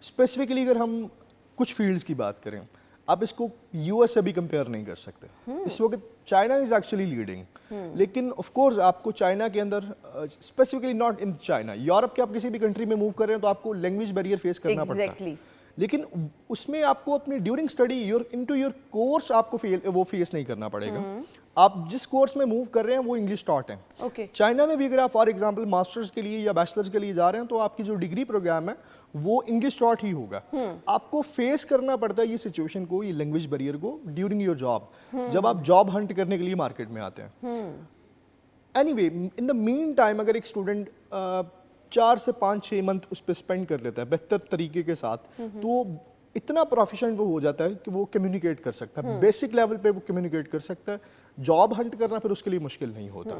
स्पेसिफिकली अगर हम कुछ फील्ड्स की बात करें, आप इसको US से भी कंपेयर नहीं कर सकते। इस वक्त चाइना इज एक्चुअली लीडिंग। लेकिन ऑफ कोर्स आपको चाइना के अंदर, specifically not in China, Europe के आप किसी भी कंट्री में मूव कर रहे हैं तो आपको लैंग्वेज बैरियर फेस करना पड़ता है। लेकिन उसमें आपको अपनी during study into your course आपको वो फेस नहीं करना पड़ेगा। आप जिस कोर्स में मूव कर रहे हैं वो इंग्लिश टॉट है। चाइना में भी अगर आप फॉर एग्जांपल मास्टर्स के लिए या बैचलर्स के लिए जा रहे हैं तो आपकी जो डिग्री प्रोग्राम है वो इंग्लिश टॉट ही होगा। आपको फेस करना पड़ता है ये सिचुएशन को, ये लैंग्वेज बैरियर को ड्यूरिंग योर जॉब, जब आप जॉब हंट करने के लिए मार्केट में आते हैं। Anyway, in the mean time अगर एक स्टूडेंट 4 से 5-6 मंथ उस पर स्पेंड कर लेता है बेहतर तरीके के साथ, तो इतना प्रोफिशिएंट वो हो जाता है कि वो कम्युनिकेट कर सकता है, बेसिक लेवल पे वो कम्युनिकेट कर सकता है। जॉब हंट करना फिर उसके लिए मुश्किल नहीं होता।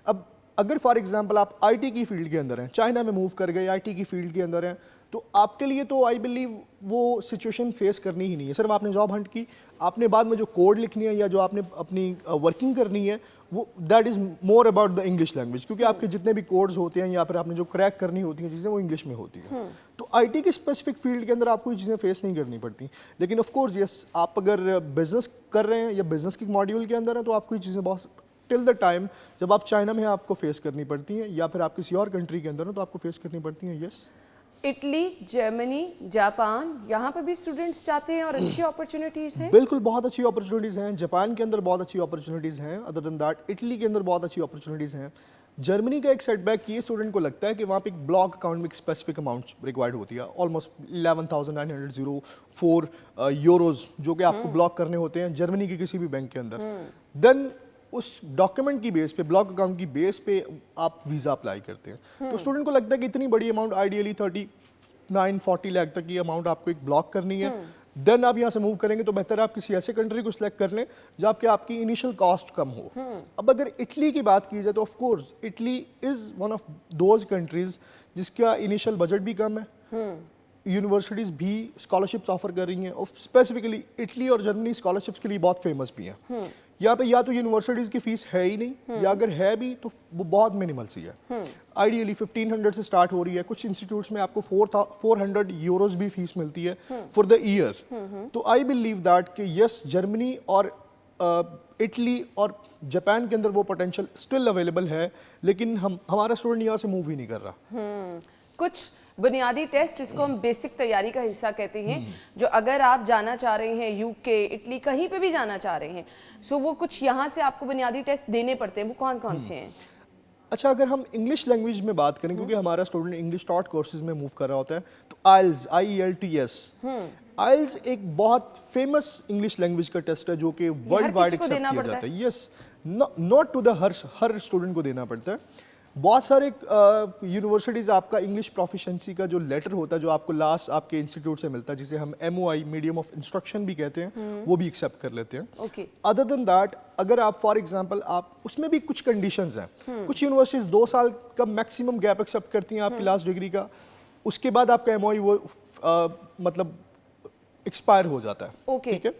अब अगर फॉर एग्जांपल आप IT की फील्ड के अंदर हैं, चाइना में मूव कर गए, IT की फील्ड के अंदर हैं, तो आपके लिए तो आई बिलीव वो सिचुएशन फेस करनी ही नहीं है। सिर्फ आपने जॉब हंट की, आपने बाद में जो कोड लिखनी है या जो आपने अपनी वर्किंग करनी है, वो that is more about the English language, क्योंकि आपके जितने भी कोड्स होते हैं या फिर आपने जो क्रैक करनी होती हैं चीज़ें, वो इंग्लिश में होती हैं। तो IT के स्पेसिफिक फील्ड के अंदर आपको ये चीज़ें फेस नहीं करनी पड़ती। लेकिन ऑफ कोर्स यस, आप अगर बिजनेस कर रहे हैं या बिजनेस की मॉड्यूल के अंदर हैं तो आपको ये चीज़ें बहुत टिल द टाइम जब आप चाइना में हैं आपको फेस करनी पड़ती हैं, या फिर आप किसी और कंट्री के अंदर हैं तो आपको फेस करनी पड़ती हैं। यस, इटली, जर्मनी, जापान, यहाँ पर भी स्टूडेंट्स जाते हैं और अच्छी अपॉर्चुनिटीज़ हैं? बिल्कुल, बहुत अच्छी अपॉर्चुनिटीज़ हैं। जापान के अंदर बहुत अच्छी अपॉर्चुनिटीज़ हैं। अदर देन दैट इटली के अंदर बहुत अच्छी अपॉर्चुनिटीज़ हैं। जर्मनी का एक सेटबैक ये स्टूडेंट को लगता है कि वहाँ पे एक ब्लॉक अकाउंट में एक स्पेसिफिक अमाउंट रिक्वायर्ड होती है, ऑलमोस्ट 11,904 यूरोज जो कि आपको ब्लॉक करने होते हैं जर्मनी के किसी भी बैंक के अंदर। देन उस डॉक्यूमेंट की बेस पे, ब्लॉक अकाउंट की बेस पे आप वीज़ा अप्लाई करते हैं। तो स्टूडेंट को लगता है कि इतनी बड़ी अमाउंट, आइडियली 39-40 लाख तक की अमाउंट आपको एक ब्लॉक करनी है। देन आप यहाँ से मूव करेंगे तो बेहतर है आप किसी ऐसे कंट्री को सिलेक्ट कर लें जहाँ पे आपकी इनिशियल कॉस्ट कम हो। अब अगर इटली की बात की जाए तो of course Italy is one of those countries जिसका इनिशियल बजट भी कम है, यूनिवर्सिटीज़ भी स्कॉलरशिप्स ऑफर कर रही हैं, और स्पेसिफिकली इटली और जर्मनी स्कॉलरशिप्स के लिए बहुत फेमस भी हैं। यहाँ पे या तो यूनिवर्सिटीज़ की फीस है ही नहीं, या अगर है भी तो वो बहुत मिनिमल सी है। आइडियली 1500 से स्टार्ट हो रही है, कुछ इंस्टीट्यूट्स में आपको 400 यूरोज भी फीस मिलती है फॉर द ईयर। तो आई बिलीव दैट कि यस, जर्मनी और इटली और जापान के अंदर वो पोटेंशियल स्टिल अवेलेबल है, लेकिन हमारा स्टूडेंट यहाँ से मूव ही नहीं कर रहा। कुछ बुनियादी टेस्ट जिसको हम बेसिक तैयारी का हिस्सा कहते हैं, जो अगर आप जाना चाह रहे हैं यूके, इटली, कहीं पे भी जाना चाह रहे हैं, सो वो कुछ यहाँ से आपको बुनियादी टेस्ट देने पड़ते हैं, वो कौन कौन से हैं? अच्छा, अगर हम इंग्लिश लैंग्वेज में बात करें, क्योंकि हमारा स्टूडेंट इंग्लिश टॉट कोर्सेज में मूव कर रहा होता है, तो आइल्स, IELTS, आइल्स एक बहुत फेमस इंग्लिश लैंग्वेज का टेस्ट है जो कि वर्ल्ड वाइड एक्सेप्ट किया जाता है। Yes, not to the her student को देना पड़ता है। बहुत सारे यूनिवर्सिटीज़ आपका इंग्लिश प्रोफिशिएंसी का जो लेटर होता है, जो आपको लास्ट आपके इंस्टीट्यूट से मिलता है, जिसे हम MOI, मीडियम ऑफ इंस्ट्रक्शन भी कहते हैं, वो भी एक्सेप्ट कर लेते हैं। अदर देन दैट, अगर आप फॉर एग्जांपल, आप उसमें भी कुछ कंडीशंस हैं। कुछ यूनिवर्सिटीज़ 2 साल का मैक्सिमम गैप एक्सेप्ट करती हैं आपकी लास्ट डिग्री का, उसके बाद आपका MOI वो मतलब एक्सपायर हो जाता है। ठीक है।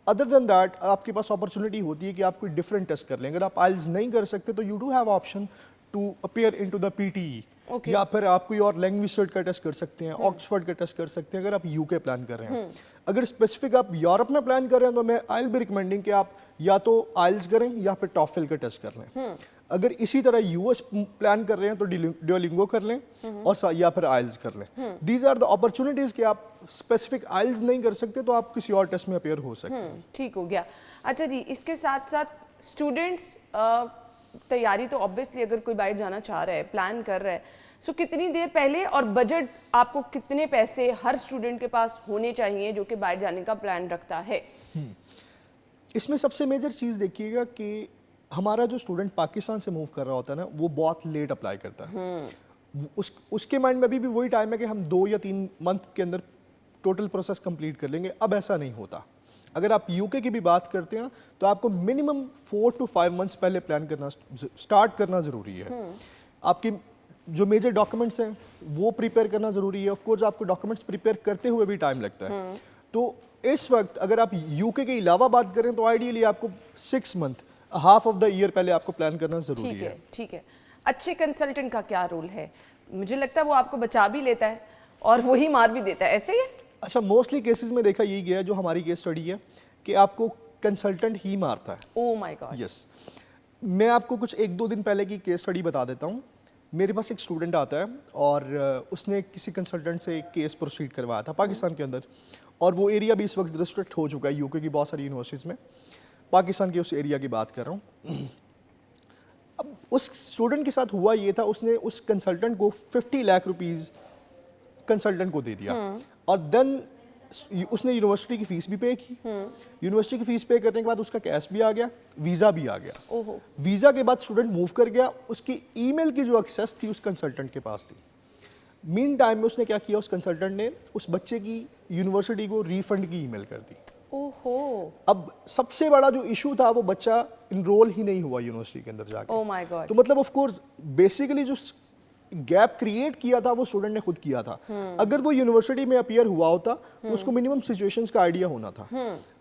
अदर देन दैट, आपके पास अपॉर्चुनिटी होती है कि आप कोई डिफरेंट टेस्ट कर लें। अगर आप आइल्स नहीं कर सकते तो you do have option to appear into the PTE, या फिर आप कोई और लैंग्वेज सर्ट का टेस्ट कर सकते हैं, ऑक्सफोर्ड का टेस्ट कर सकते हैं अगर आप UK प्लान कर रहे हैं। अगर स्पेसिफिक आप यूरोप में प्लान कर रहे हैं तो मैं आई विल बी रिकमेंडिंग कि आप या तो आइल्स करें या फिर टॉफल का टेस्ट कर लें। अगर इसी तरह US प्लान कर रहे हैं तो डुओलिंगो कर लें, और या फिर आइल्स कर लें। दीज आर द अपॉर्चुनिटीज कि आप स्पेसिफिक आइल्स नहीं कर सकते तो आप किसी और टेस्ट में अपीयर हो सकते हैं। ठीक हो गया। अच्छा जी, इसके साथ साथ स्टूडेंट्स तैयारी तो ऑब्वियसली अगर कोई बाहर जाना चाह रहा है, प्लान कर रहा है, सो कितनी देर पहले, और बजट आपको कितने पैसे हर स्टूडेंट के पास होने चाहिए जो कि बाहर जाने का प्लान रखता है? इसमें सबसे मेजर चीज़ देखिएगा कि हमारा जो स्टूडेंट पाकिस्तान से मूव कर रहा होता है ना, वो बहुत लेट अप्लाई करता है। उसके माइंड में अभी भी वही टाइम है कि हम 2 या 3 मंथ के अंदर टोटल प्रोसेस कंप्लीट कर लेंगे। अब ऐसा नहीं होता। अगर आप UK की भी बात करते हैं तो आपको मिनिमम 4 to 5 मंथ्स पहले प्लान करना स्टार्ट करना ज़रूरी है। आपकी जो मेजर डॉक्यूमेंट्स हैं वो प्रिपेयर करना ज़रूरी है। ऑफ कोर्स आपको डॉक्यूमेंट्स प्रिपेयर करते हुए भी टाइम लगता है। तो इस वक्त अगर आप UK के अलावा बात करें तो आइडियली आपको 6 month, half of the year पहले आपको प्लान करना ज़रूरी है। ठीक है। अच्छे कंसल्टेंट का क्या रोल है? मुझे लगता है वो आपको बचा भी लेता है और वही मार भी देता है, ऐसे ही है? अच्छा, मोस्टली केसेस में देखा यही गया है, जो हमारी केस स्टडी है, कि आपको कंसल्टेंट ही मारता है। Oh my God. यस, मैं आपको कुछ 1-2 दिन पहले की केस स्टडी बता देता हूँ। मेरे पास एक स्टूडेंट आता है और उसने किसी कंसल्टेंट से एक केस प्रोसीड करवाया था पाकिस्तान के अंदर, और वो एरिया भी इस वक्त रिस्ट्रिक्ट हो चुका है UK की बहुत सारी यूनिवर्सिटीज़ में। पाकिस्तान के उस एरिया की बात कर रहा हूँ। अब उस स्टूडेंट के साथ हुआ ये था, उसने उस कंसल्टेंट को 50 लाख रुपीज़ कंसल्टेंट को दे दिया, और देन उसने यूनिवर्सिटी की फीस भी पे की। यूनिवर्सिटी की फीस पे करने के बाद उसका कैश भी आ गया, वीज़ा भी आ गया। वीज़ा के बाद स्टूडेंट मूव कर गया, उसकी ईमेल की जो एक्सेस थी उस कंसल्टेंट के पास थी। मीन टाइम में उसने क्या किया, उस कंसल्टेंट ने उस बच्चे की यूनिवर्सिटी को रिफंड की ईमेल कर दी। ओहो। अब सबसे बड़ा जो इशू था, वो बच्चा इनरोल ही नहीं हुआ यूनिवर्सिटी के अंदर जाके। Oh my God. तो मतलब ऑफ कोर्स बेसिकली जो गैप क्रिएट किया था वो स्टूडेंट ने खुद किया था। अगर वो यूनिवर्सिटी में अपीयर हुआ होता तो उसको मिनिमम सिचुएशंस का आइडिया होना था।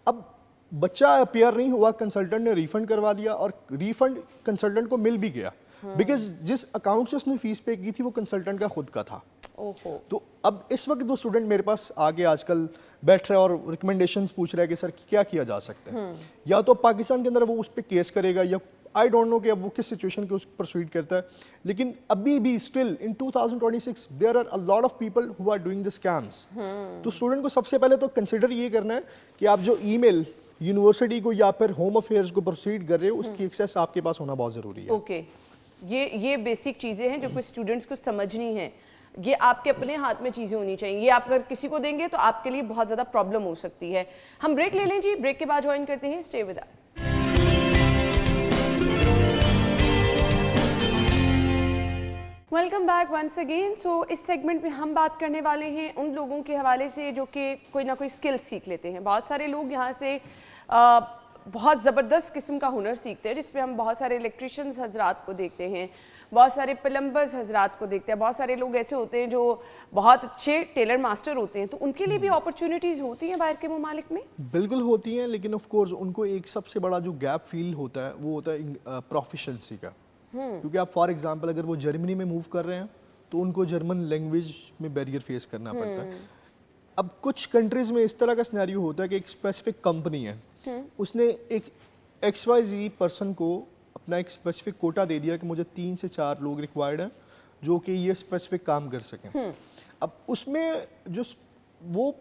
अब बच्चा अपीयर नहीं हुआ, कंसल्टेंट ने रिफंड करवा दिया, और रिफंड कंसल्टेंट को मिल भी गया, बिकॉज जिस अकाउंट से उसने फीस पे की थी वो कंसल्टेंट का खुद का था। तो अब इस वक्त वो स्टूडेंट मेरे पास आगे आजकल बैठ रहा है और रिकमेंडेशंस पूछ रहा है कि सर क्या किया जा सकता है। या तो पाकिस्तान के अंदर वो उस पर केस करेगा, या आई डोंट नो कि अब वो किस सिचुएशन को परसुइट करता है। लेकिन अभी भी still in 2026 there are a lot of people who are doing the scams. तो स्टूडेंट को सबसे पहले तो कंसिडर ये करना है कि आप जो ईमेल यूनिवर्सिटी को या फिर होम अफेयर्स को प्रोसीड कर रहे हो, उसकी एक्सेस आपके पास होना बहुत ज़रूरी है। ओके। ये बेसिक चीज़ें हैं जो कुछ स्टूडेंट्स को समझनी है। ये आपके अपने हाथ में चीज़ें होनी चाहिए। ये आप अगर किसी को देंगे तो आपके लिए बहुत ज़्यादा प्रॉब्लम हो सकती है। हम ब्रेक ले लें जी, ब्रेक के बाद ज्वाइन करते हैं। Stay with us. Welcome back once again. So इस सेगमेंट में हम बात करने वाले हैं उन लोगों के हवाले से जो कि कोई ना कोई स्किल सीख लेते हैं। बहुत सारे लोग यहाँ से बहुत ज़बरदस्त किस्म का हुनर सीखते हैं, जिसमें हम बहुत सारे इलेक्ट्रिशियंस हजरात को देखते हैं, बहुत सारे प्लम्बर्स हजरात को देखते हैं, बहुत सारे लोग ऐसे होते हैं जो बहुत अच्छे टेलर मास्टर होते हैं। तो उनके लिए भी अपॉर्चुनिटीज़ होती हैं बाहर के ममालिक में? बिल्कुल होती हैं, लेकिन ऑफ कोर्स उनको एक सबसे बड़ा जो गैप फील होता है वो होता है प्रोफिशेंसी का। क्योंकि आप फॉर एग्जांपल अगर वो जर्मनी में मूव कर रहे हैं तो उनको जर्मन लैंग्वेज में बैरियर फेस करना पड़ता है। अब कुछ कंट्रीज में इस तरह का सिनेरियो होता है कि एक स्पेसिफिक कंपनी है, उसने एक XYZ पर्सन को अपना एक स्पेसिफिक कोटा दे दिया कि मुझे 3 से 4 लोग रिक्वायर्ड हैं जो कि ये स्पेसिफिक काम कर सकें। अब उसमें जो वो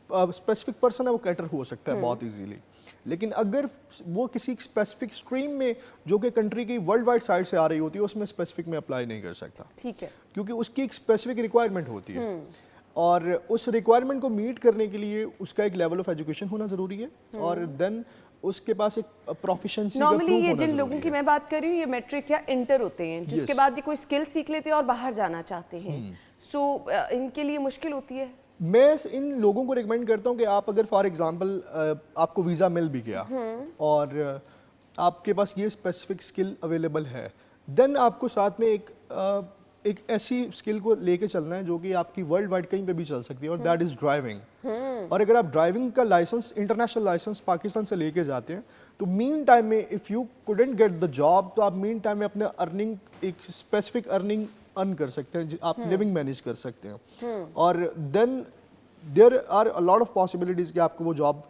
स्पेसिफिक पर्सन है वो कैटर हो सकता है बहुत इजीली, लेकिन अगर वो किसी स्पेसिफिक स्ट्रीम में जो कि कंट्री की वर्ल्ड वाइड साइड से आ रही होती है उसमें स्पेसिफिक में अप्लाई नहीं कर सकता। ठीक है, क्योंकि उसकी एक स्पेसिफिक रिक्वायरमेंट होती है और उस रिक्वायरमेंट को मीट करने के लिए उसका एक लेवल ऑफ एजुकेशन होना ज़रूरी है और देन उसके पास एक प्रोफिशिएंसी का नॉर्मली प्रूफ ये होना जिन ज़रूरी लोगों की है। मैं बात कर रही हूँ ये मैट्रिक या इंटर होते हैं, जिसके Yes. बाद ये कोई स्किल सीख लेते हैं और बाहर जाना चाहते हैं। सो इनके लिए मुश्किल होती है। मैं इन लोगों को रिकमेंड करता हूँ कि आप अगर फॉर एग्जांपल आपको वीज़ा मिल भी गया और आपके पास ये स्पेसिफिक स्किल अवेलेबल है, देन आपको साथ में एक ऐसी स्किल को लेके चलना है जो कि आपकी वर्ल्ड वाइड कहीं पे भी चल सकती है और दैट इज़ ड्राइविंग। और अगर आप ड्राइविंग का लाइसेंस, इंटरनेशनल लाइसेंस पाकिस्तान से लेके जाते हैं तो मीन टाइम में if you couldn't get the job तो आप मीन टाइम में अपने अर्निंग, एक स्पेसिफिक अर्निंग अर्न कर सकते हैं, आप लिविंग मैनेज कर सकते हैं और then there are a lot of possibilities कि आपको वो जॉब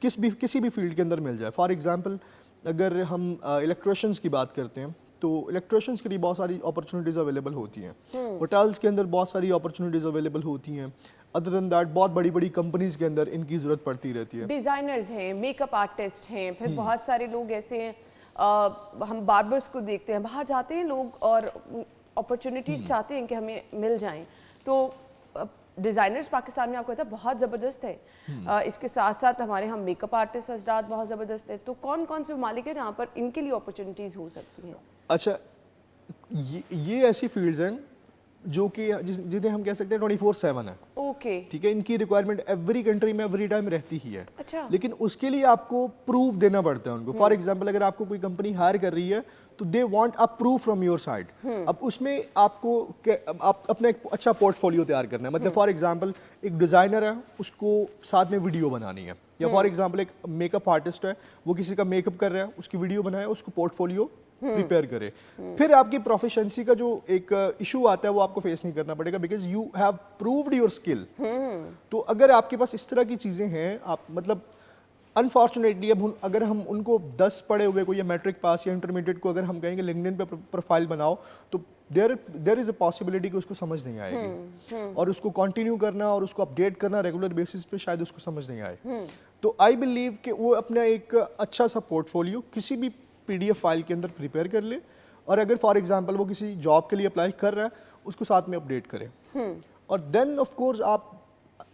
किसी भी फील्ड के अंदर मिल जाए। फॉर एग्जांपल अगर हम इलेक्ट्रिशियंस की बात करते हैं तो इलेक्ट्रिशियंस के लिए बहुत सारी अपॉर्चुनिटीज़ अवेलेबल होती हैं, होटल्स के अंदर बहुत सारी अपॉर्चुनिटीज़ अवेलेबल होती हैं। अदर देन दैट बहुत बड़ी बड़ी कंपनीज के अंदर इनकी ज़रूरत पड़ती रहती है। डिज़ाइनर्स हैं, मेकअप आर्टिस्ट हैं, फिर बहुत सारे लोग ऐसे हैं, हम बार्बर्स को देखते हैं, बाहर जाते हैं लोग और अपॉर्चुनिटीज़ चाहते हैं कि हमें मिल जाएं। तो डिज़ाइनर्स पाकिस्तान में आपको पता है बहुत ज़बरदस्त है। इसके साथ साथ हमारे हम मेकअप आर्टिस्ट हजरात बहुत ज़बरदस्त है। तो कौन कौन से ममालिक है जहाँ पर इनके लिए अपॉर्चुनिटीज़ हो सकती हैं? अच्छा, ये ऐसी फील्ड्स हैं जो कि जिन्हें हम कह सकते हैं 24/7 है। ओके, ठीक है, इनकी रिक्वायरमेंट एवरी कंट्री में एवरी टाइम रहती ही है। अच्छा। लेकिन उसके लिए आपको प्रूफ देना पड़ता है उनको। फॉर एग्जांपल अगर आपको कोई कंपनी हायर कर रही है तो they want a proof from your side. अब उसमें आपको आप अपना एक अच्छा पोर्टफोलियो तैयार करना है। मतलब फॉर एग्जांपल एक डिज़ाइनर है, उसको साथ में वीडियो बनानी है, या फॉर एग्जांपल एक मेकअप आर्टिस्ट है, वो किसी का मेकअप कर रहा है, उसकी वीडियो बनाए, उसको पोर्टफोलियो प्रिपेयर करे। फिर आपकी प्रोफिशिएंसी का जो एक इशू आता है वो आपको फेस नहीं करना पड़ेगा because you have proved your skill. तो अगर आपके पास इस तरह की चीज़ें हैं, आप मतलब अनफॉर्चुनेटली अब अगर हम उनको 10 पढ़े हुए को या मैट्रिक पास या इंटरमीडिएट को अगर हम कहेंगे लिंक्डइन पे प्रोफाइल बनाओ तो देयर इज़ अ पॉसिबिलिटी कि उसको समझ नहीं आएगी और उसको कंटिन्यू करना और उसको अपडेट करना रेगुलर बेसिस पे शायद उसको समझ नहीं आए। तो आई बिलीव कि वो अपना एक अच्छा सा पोर्टफोलियो किसी भी PDF फाइल के अंदर प्रिपेयर कर ले और अगर फॉर एग्जांपल वो किसी जॉब के लिए अप्लाई कर रहा है उसको साथ में अपडेट करें और देन ऑफ कोर्स आप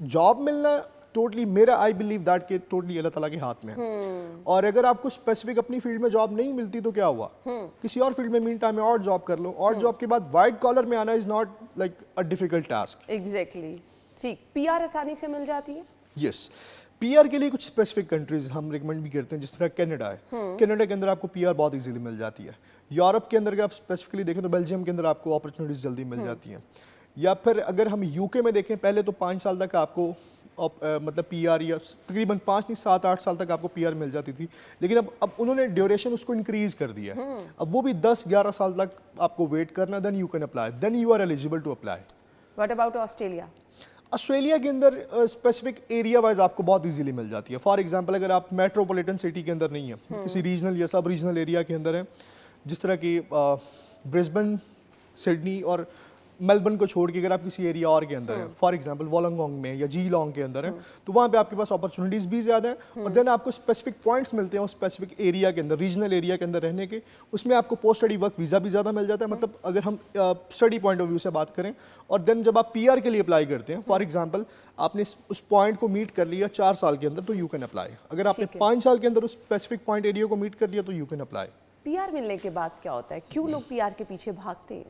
जॉब मिलना टोटली मेरा आई बिलीव दैट के टोटली अल्लाह ताला के हाथ में है। और अगर आपको स्पेसिफिक अपनी फील्ड में जॉब नहीं मिलती तो क्या हुआ, किसी और फील्ड में मीन टाइम में और जॉब कर लो और जॉब के बाद वाइट कॉलर में आना is not like a difficult task. Exactly, ठीक। PR आसानी से मिल जाती है? यस, PR के लिए कुछ स्पेसिफिक कंट्रीज हम रिकमेंड भी करते हैं, जिस तरह कनाडा है। कनाडा के अंदर आपको PR बहुत इजीली मिल जाती है। यूरोप के अंदर अगर आप स्पेसिफिकली देखें तो बेल्जियम के अंदर आपको अपॉर्चुनिटीज जल्दी मिल जाती हैं। या फिर अगर हम UK में देखें, पहले तो 5 साल तक आपको मतलब PR या तकरीबन 5 नहीं 7-8 साल तक आपको PR मिल जाती थी, लेकिन अब उन्होंने ड्यूरेशन उसको इंक्रीज कर दिया है। अब वो भी 10-11 साल तक आपको वेट करना, then you can apply, then you are eligible to apply. What about Australia? Australia के अंदर स्पेसिफिक एरिया वाइज आपको बहुत इजीली मिल जाती है। फॉर एग्जांपल अगर आप मेट्रोपॉलिटन सिटी के अंदर नहीं है, किसी रीजनल या सब रीजनल एरिया के अंदर है, जिस तरह की ब्रिस्बेन, सिडनी और मेलबर्न को छोड़ के अगर आप किसी एरिया और के अंदर हैं, फॉर एग्जांपल वोलोंगोंग में या जीलोंग के अंदर हैं, तो वहाँ पे आपके पास अपॉर्चुनिटीज़ भी ज़्यादा हैं और देन आपको स्पेसिफिक पॉइंट्स मिलते हैं उस स्पेसिफिक एरिया के अंदर, रीजनल एरिया के अंदर रहने के, उसमें आपको पोस्ट स्टडी वर्क वीज़ा भी ज़्यादा मिल जाता है। मतलब अगर हम स्टडी पॉइंट ऑफ व्यू से बात करें, और देन जब आप PR के लिए अप्लाई करते हैं, फॉर एग्जाम्पल आपने उस पॉइंट को मीट कर लिया 4 साल के अंदर, तो यू कैन अप्लाई। अगर आपने 5 साल के अंदर उस स्पेसिफिक पॉइंट एरिया को मीट कर लिया तो यू कैन अप्लाई। PR मिलने के बाद क्या होता है, क्यों लोग PR के पीछे भागते हैं?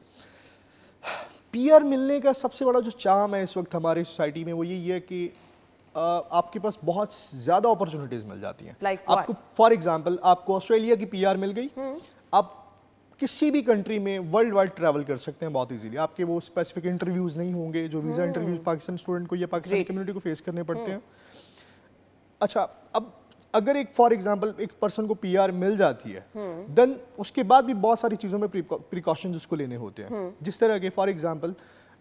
PR मिलने का सबसे बड़ा जो चार्म है इस वक्त हमारी सोसाइटी में वो यही है कि आपके पास बहुत ज़्यादा अपॉर्चुनिटीज़ मिल जाती हैं। Like आपको फॉर एग्जांपल आपको ऑस्ट्रेलिया की PR मिल गई, आप किसी भी कंट्री में वर्ल्ड वाइड ट्रैवल कर सकते हैं बहुत इजीली। आपके वो स्पेसिफिक इंटरव्यूज़ नहीं होंगे जो वीज़ा इंटरव्यूज पाकिस्तान स्टूडेंट को या पाकिस्तानी कम्युनिटी को फेस करने पड़ते हैं। अच्छा, अब अगर एक फॉर एग्जांपल एक पर्सन को PR मिल जाती है, देन उसके बाद भी बहुत सारी चीज़ों में प्रिकॉशंस उसको लेने होते हैं। जिस तरह के फॉर एग्जांपल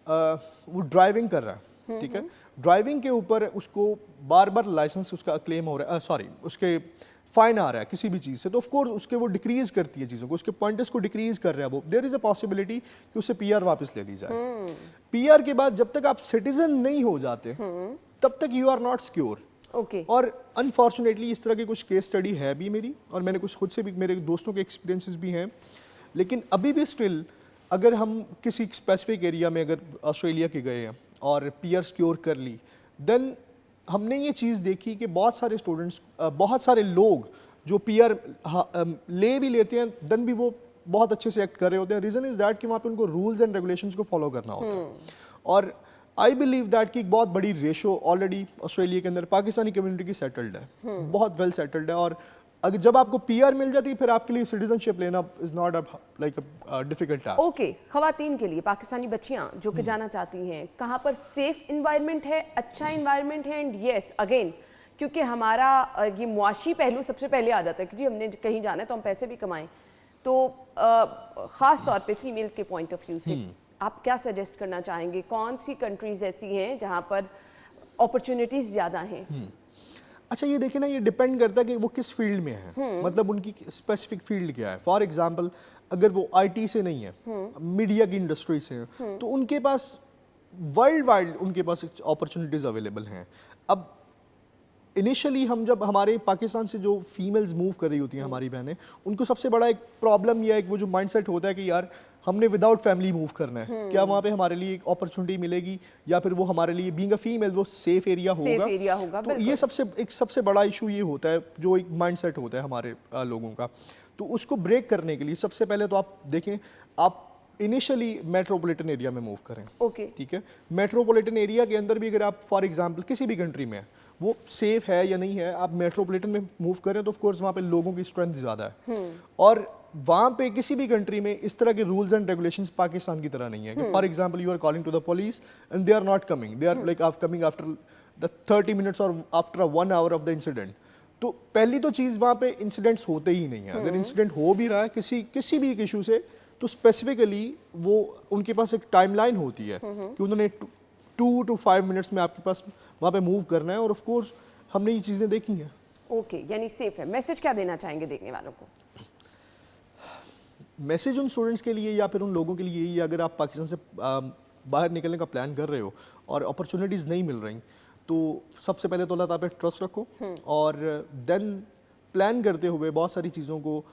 वो ड्राइविंग कर रहा है, ठीक है, ड्राइविंग के ऊपर उसको बार बार लाइसेंस उसका क्लेम हो रहा है, सॉरी उसके फाइन आ रहा है किसी भी चीज़ से, तो ऑफ कोर्स उसके वो डिक्रीज करती है चीज़ों को, उसके पॉइंट्स को डिक्रीज कर रहा है वो, देयर इज़ अ पॉसिबिलिटी कि उससे PR वापस ले ली जाए। PR के बाद जब तक आप सिटीजन नहीं हो जाते तब तक you are not secure. Okay. और अनफॉर्चुनेटली इस तरह की कुछ केस स्टडी है भी मेरी, और मैंने कुछ खुद से भी, मेरे दोस्तों के एक्सपीरियंसेस भी हैं, लेकिन अभी भी स्टिल अगर हम किसी स्पेसिफिक एरिया में अगर ऑस्ट्रेलिया के गए हैं और PR सिक्योर कर ली, देन हमने ये चीज़ देखी कि बहुत सारे स्टूडेंट्स, बहुत सारे लोग जो PR ले भी लेते हैं, देन भी वो बहुत अच्छे से एक्ट कर रहे होते हैं। रीज़न इज़ दैट कि वहाँ पे उनको रूल्स एंड रेगुलेशंस को फॉलो करना होता है। और आई बिलीव दैट कि एक बहुत बड़ी रेशो ऑलरेडी ऑस्ट्रेलिया के अंदर पाकिस्तानी कम्युनिटी की सेटल्ड है, बहुत वेल सेटल्ड है, और अगर जब आपको PR मिल जाती है फिर आपके लिए सिटीजनशिप लेना is not like a difficult task. Okay, खवातीन के लिए, पाकिस्तानी बच्चियां जो कि जाना चाहती हैं, कहाँ पर सेफ इन्वायरमेंट है, अच्छा इन्वायरमेंट है? एंड यस अगेन, क्योंकि हमारा ये मुआशी पहलू सबसे पहले आ जाता है कि जी हमने कहीं जाना है तो हम पैसे भी कमाएं, तो ख़ास तौर पे फीमेल के पॉइंट ऑफ व्यू से आप क्या सजेस्ट करना चाहेंगे? कौन सी कंट्रीज ऐसी हैं जहाँ पर अपॉर्चुनिटीज़ ज़्यादा हैं? अच्छा, ये देखिए ना, ये डिपेंड करता है कि वो किस फील्ड में है, मतलब उनकी स्पेसिफिक फील्ड क्या है। फॉर एग्जांपल अगर वो IT से नहीं है, मीडिया की इंडस्ट्री से है, तो उनके पास वर्ल्ड वाइड उनके पास अपॉर्चुनिटीज़ अवेलेबल हैं। अब इनिशियली हम जब हमारे पाकिस्तान से जो फीमेल्स मूव कर रही होती हैं, हमारी बहनें, उनको सबसे बड़ा एक प्रॉब्लम या एक वो जो माइंडसेट होता है कि यार हमने विदाउट फैमिली मूव करना है, क्या वहाँ पे हमारे लिए एक अपॉर्चुनिटी मिलेगी, या फिर वो हमारे लिए बीइंग अ फीमेल वो सेफ एरिया होगा। तो ये सबसे बड़ा इशू ये होता है, जो एक माइंडसेट होता है हमारे लोगों का। तो उसको ब्रेक करने के लिए सबसे पहले तो आप देखें, आप इनिशियली मेट्रोपॉलिटन एरिया में मूव करें। ओके, ठीक है, मेट्रोपॉलिटन एरिया के अंदर भी अगर आप फॉर एग्जांपल किसी भी कंट्री में वो सेफ है या नहीं है, आप मेट्रोपॉलिटन में मूव करें तो ऑफ कोर्स वहाँ पे लोगों की स्ट्रेंथ ज़्यादा है, और वहाँ पे किसी भी कंट्री में इस तरह के रूल्स एंड रेगुलेशंस पाकिस्तान की तरह नहीं है। For example you are calling to the police and they are not coming, they are like coming after the 30 minutes और after 1 hour of the incident. तो पहली तो चीज़ वहाँ पे इंसिडेंट्स होते ही नहीं है। अगर इंसिडेंट हो भी रहा है किसी भी एक इशू से, तो स्पेसिफिकली वो उनके पास एक टाइमलाइन होती है कि उन्होंने 2 to 5 मिनट्स में आपके पास वहाँ पे मूव करना है, और ऑफ कोर्स हमने ये चीज़ें देखी हैं। ओके, यानी सेफ है। मैसेज क्या देना चाहेंगे देखने वालों को? मैसेज उन स्टूडेंट्स के लिए या फिर उन लोगों के लिए यही है, अगर आप पाकिस्तान से बाहर निकलने का प्लान कर रहे हो और अपॉर्चुनिटीज़ नहीं मिल रही, तो सबसे पहले तो अल्लाह ताला पे ट्रस्ट रखो, और देन प्लान करते हुए बहुत सारी चीज़ों को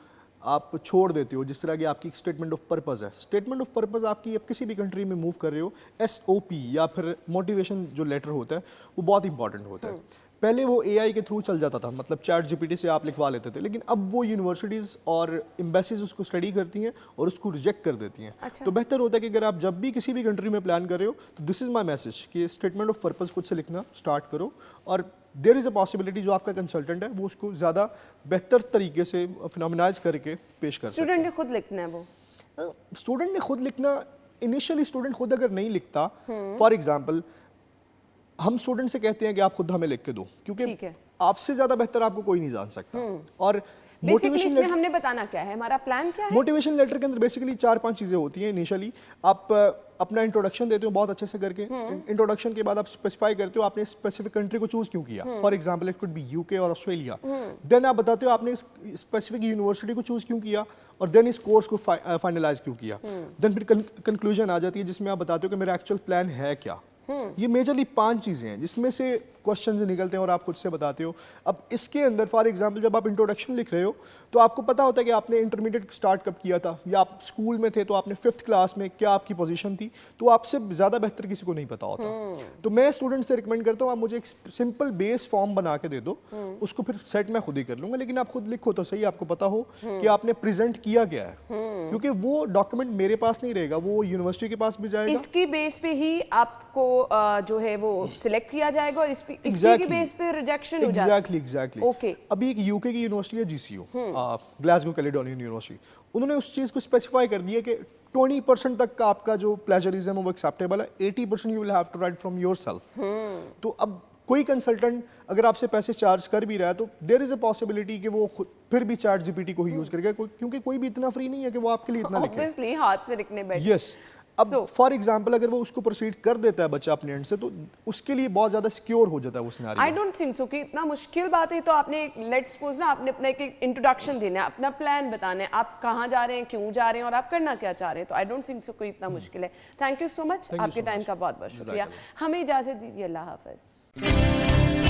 आप छोड़ देते हो। जिस तरह की आपकी स्टेटमेंट ऑफ पर्पस है, स्टेटमेंट ऑफ पर्पस आपकी, आप किसी भी कंट्री में मूव कर रहे हो, SOP या फिर मोटिवेशन जो लेटर होता है वो बहुत इंपॉर्टेंट होता है। पहले वो AI के थ्रू चल जाता था, मतलब ChatGPT से आप लिखवा लेते थे, लेकिन अब वो यूनिवर्सिटीज़ और एम्बेसीज उसको स्टडी करती हैं और उसको रिजेक्ट कर देती हैं। अच्छा। तो बेहतर होता है कि अगर आप जब भी किसी भी कंट्री में प्लान कर रहे हो, तो दिस इज़ माई मैसेज कि स्टेटमेंट ऑफ पर्पस खुद से लिखना स्टार्ट करो, और देयर इज़ अ पॉसिबिलिटी जो आपका कंसल्टेंट है वो उसको ज़्यादा बेहतर तरीके से फिनोमिनाइज करके पेश कर सकता है। स्टूडेंट ने खुद लिखना है वो? स्टूडेंट ने खुद लिखना, इनिशियली स्टूडेंट खुद अगर नहीं लिखता, फॉर एग्जांपल हम स्टूडेंट से कहते हैं कि आप खुद हमें लिख के दो, क्योंकि आपसे ज़्यादा बेहतर आपको कोई नहीं जान सकता। और मोटिवेशन लेटर हमने बताना क्या है, हमारा प्लान क्या है? मोटिवेशन लेटर के अंदर बेसिकली 4-5 चीज़ें होती हैं। इनिशियली आप अपना इंट्रोडक्शन देते हो बहुत अच्छे से करके, इंट्रोडक्शन के बाद आप स्पेसिफाई करते हो आपने स्पेसिफिक कंट्री को चूज क्यों किया, for example it could be UK और ऑस्ट्रेलिया। देन आप बताते हो आपने स्पेसिफिक यूनिवर्सिटी को चूज क्यों किया और देन इस कोर्स को फाइनलाइज क्यों किया। देन फिर कंक्लूजन आ जाती है जिसमें आप बताते हो कि मेरा एक्चुअल प्लान है क्या। ये मेजरली 5 चीजें हैं जिसमें से क्वेश्चंस निकलते हैं और आप खुद से बताते हो। अब इसके अंदर फॉर एग्जांपल जब आप इंट्रोडक्शन लिख रहे हो तो आपको पता होता है कि आपने इंटरमीडिएट स्टार्ट कब किया था, या आप स्कूल में थे तो आपने 5th क्लास में क्या आपकी पोजीशन थी, तो आपसे ज़्यादा बेहतर किसी को नहीं पता होता। तो मैं स्टूडेंट से रिकमेंड करता हूँ आप मुझे एक सिंपल बेस फॉर्म बना के दे दो, उसको फिर सेट मैं खुद ही कर लूँगा, लेकिन आप खुद लिखो तो सही, आपको पता हो कि आपने प्रेजेंट किया क्या है, क्योंकि वो डॉक्यूमेंट मेरे पास नहीं रहेगा, वो यूनिवर्सिटी के पास भी जाएगा। इसकी बेस पे ही आपको जो है वो सिलेक्ट किया जाएगा और इसकी बेस पे रिजेक्शन हो जाता है। एग्जैक्टली। ओके। अभी एक यूके की यूनिवर्सिटी है GCU, ग्लासगो कैलेडोनियन यूनिवर्सिटी, उन्होंने उस चीज़ को स्पेसिफाई कर दिया कि 20% तक का आपका जो प्लेजरिज्म है वो एक्सेप्टेबल है, 80% you will have to write from yourself. तो अब कोई कंसल्टेंट अगर आपसे पैसे चार्ज कर भी रहा है तो देयर इज अ पॉसिबिलिटी कि वो फिर भी चैट जीपीटी को ही यूज करेगा, क्योंकि कोई भी इतना फ्री नहीं है कि वो आपके लिए इतना लिखे। ऑब्वियसली हाथ से लिखने बैठे। यस। अब फॉर एग्जांपल अगर वो उसको प्रोसीड कर देता है बच्चा अपने एंड से, तो उसके लिए बहुत ज्यादा सिक्योर हो जाता है वो scenario. I don't think so कि इतना मुश्किल बात है। तो आपने लेट्स सपोज ना आपने अपना एक इंट्रोडक्शन देना है, अपना प्लान बताना है, आप कहाँ जा रहे हैं, क्यों जा रहे हैं और आप करना क्या चाह रहे हैं। तो आई डोंट थिंक सो कोई इतना मुश्किल है। थैंक यू सो मच, आपके टाइम का बहुत बहुत शुक्रिया। हमें इजाजत दीजिए, अल्लाह हाफिज।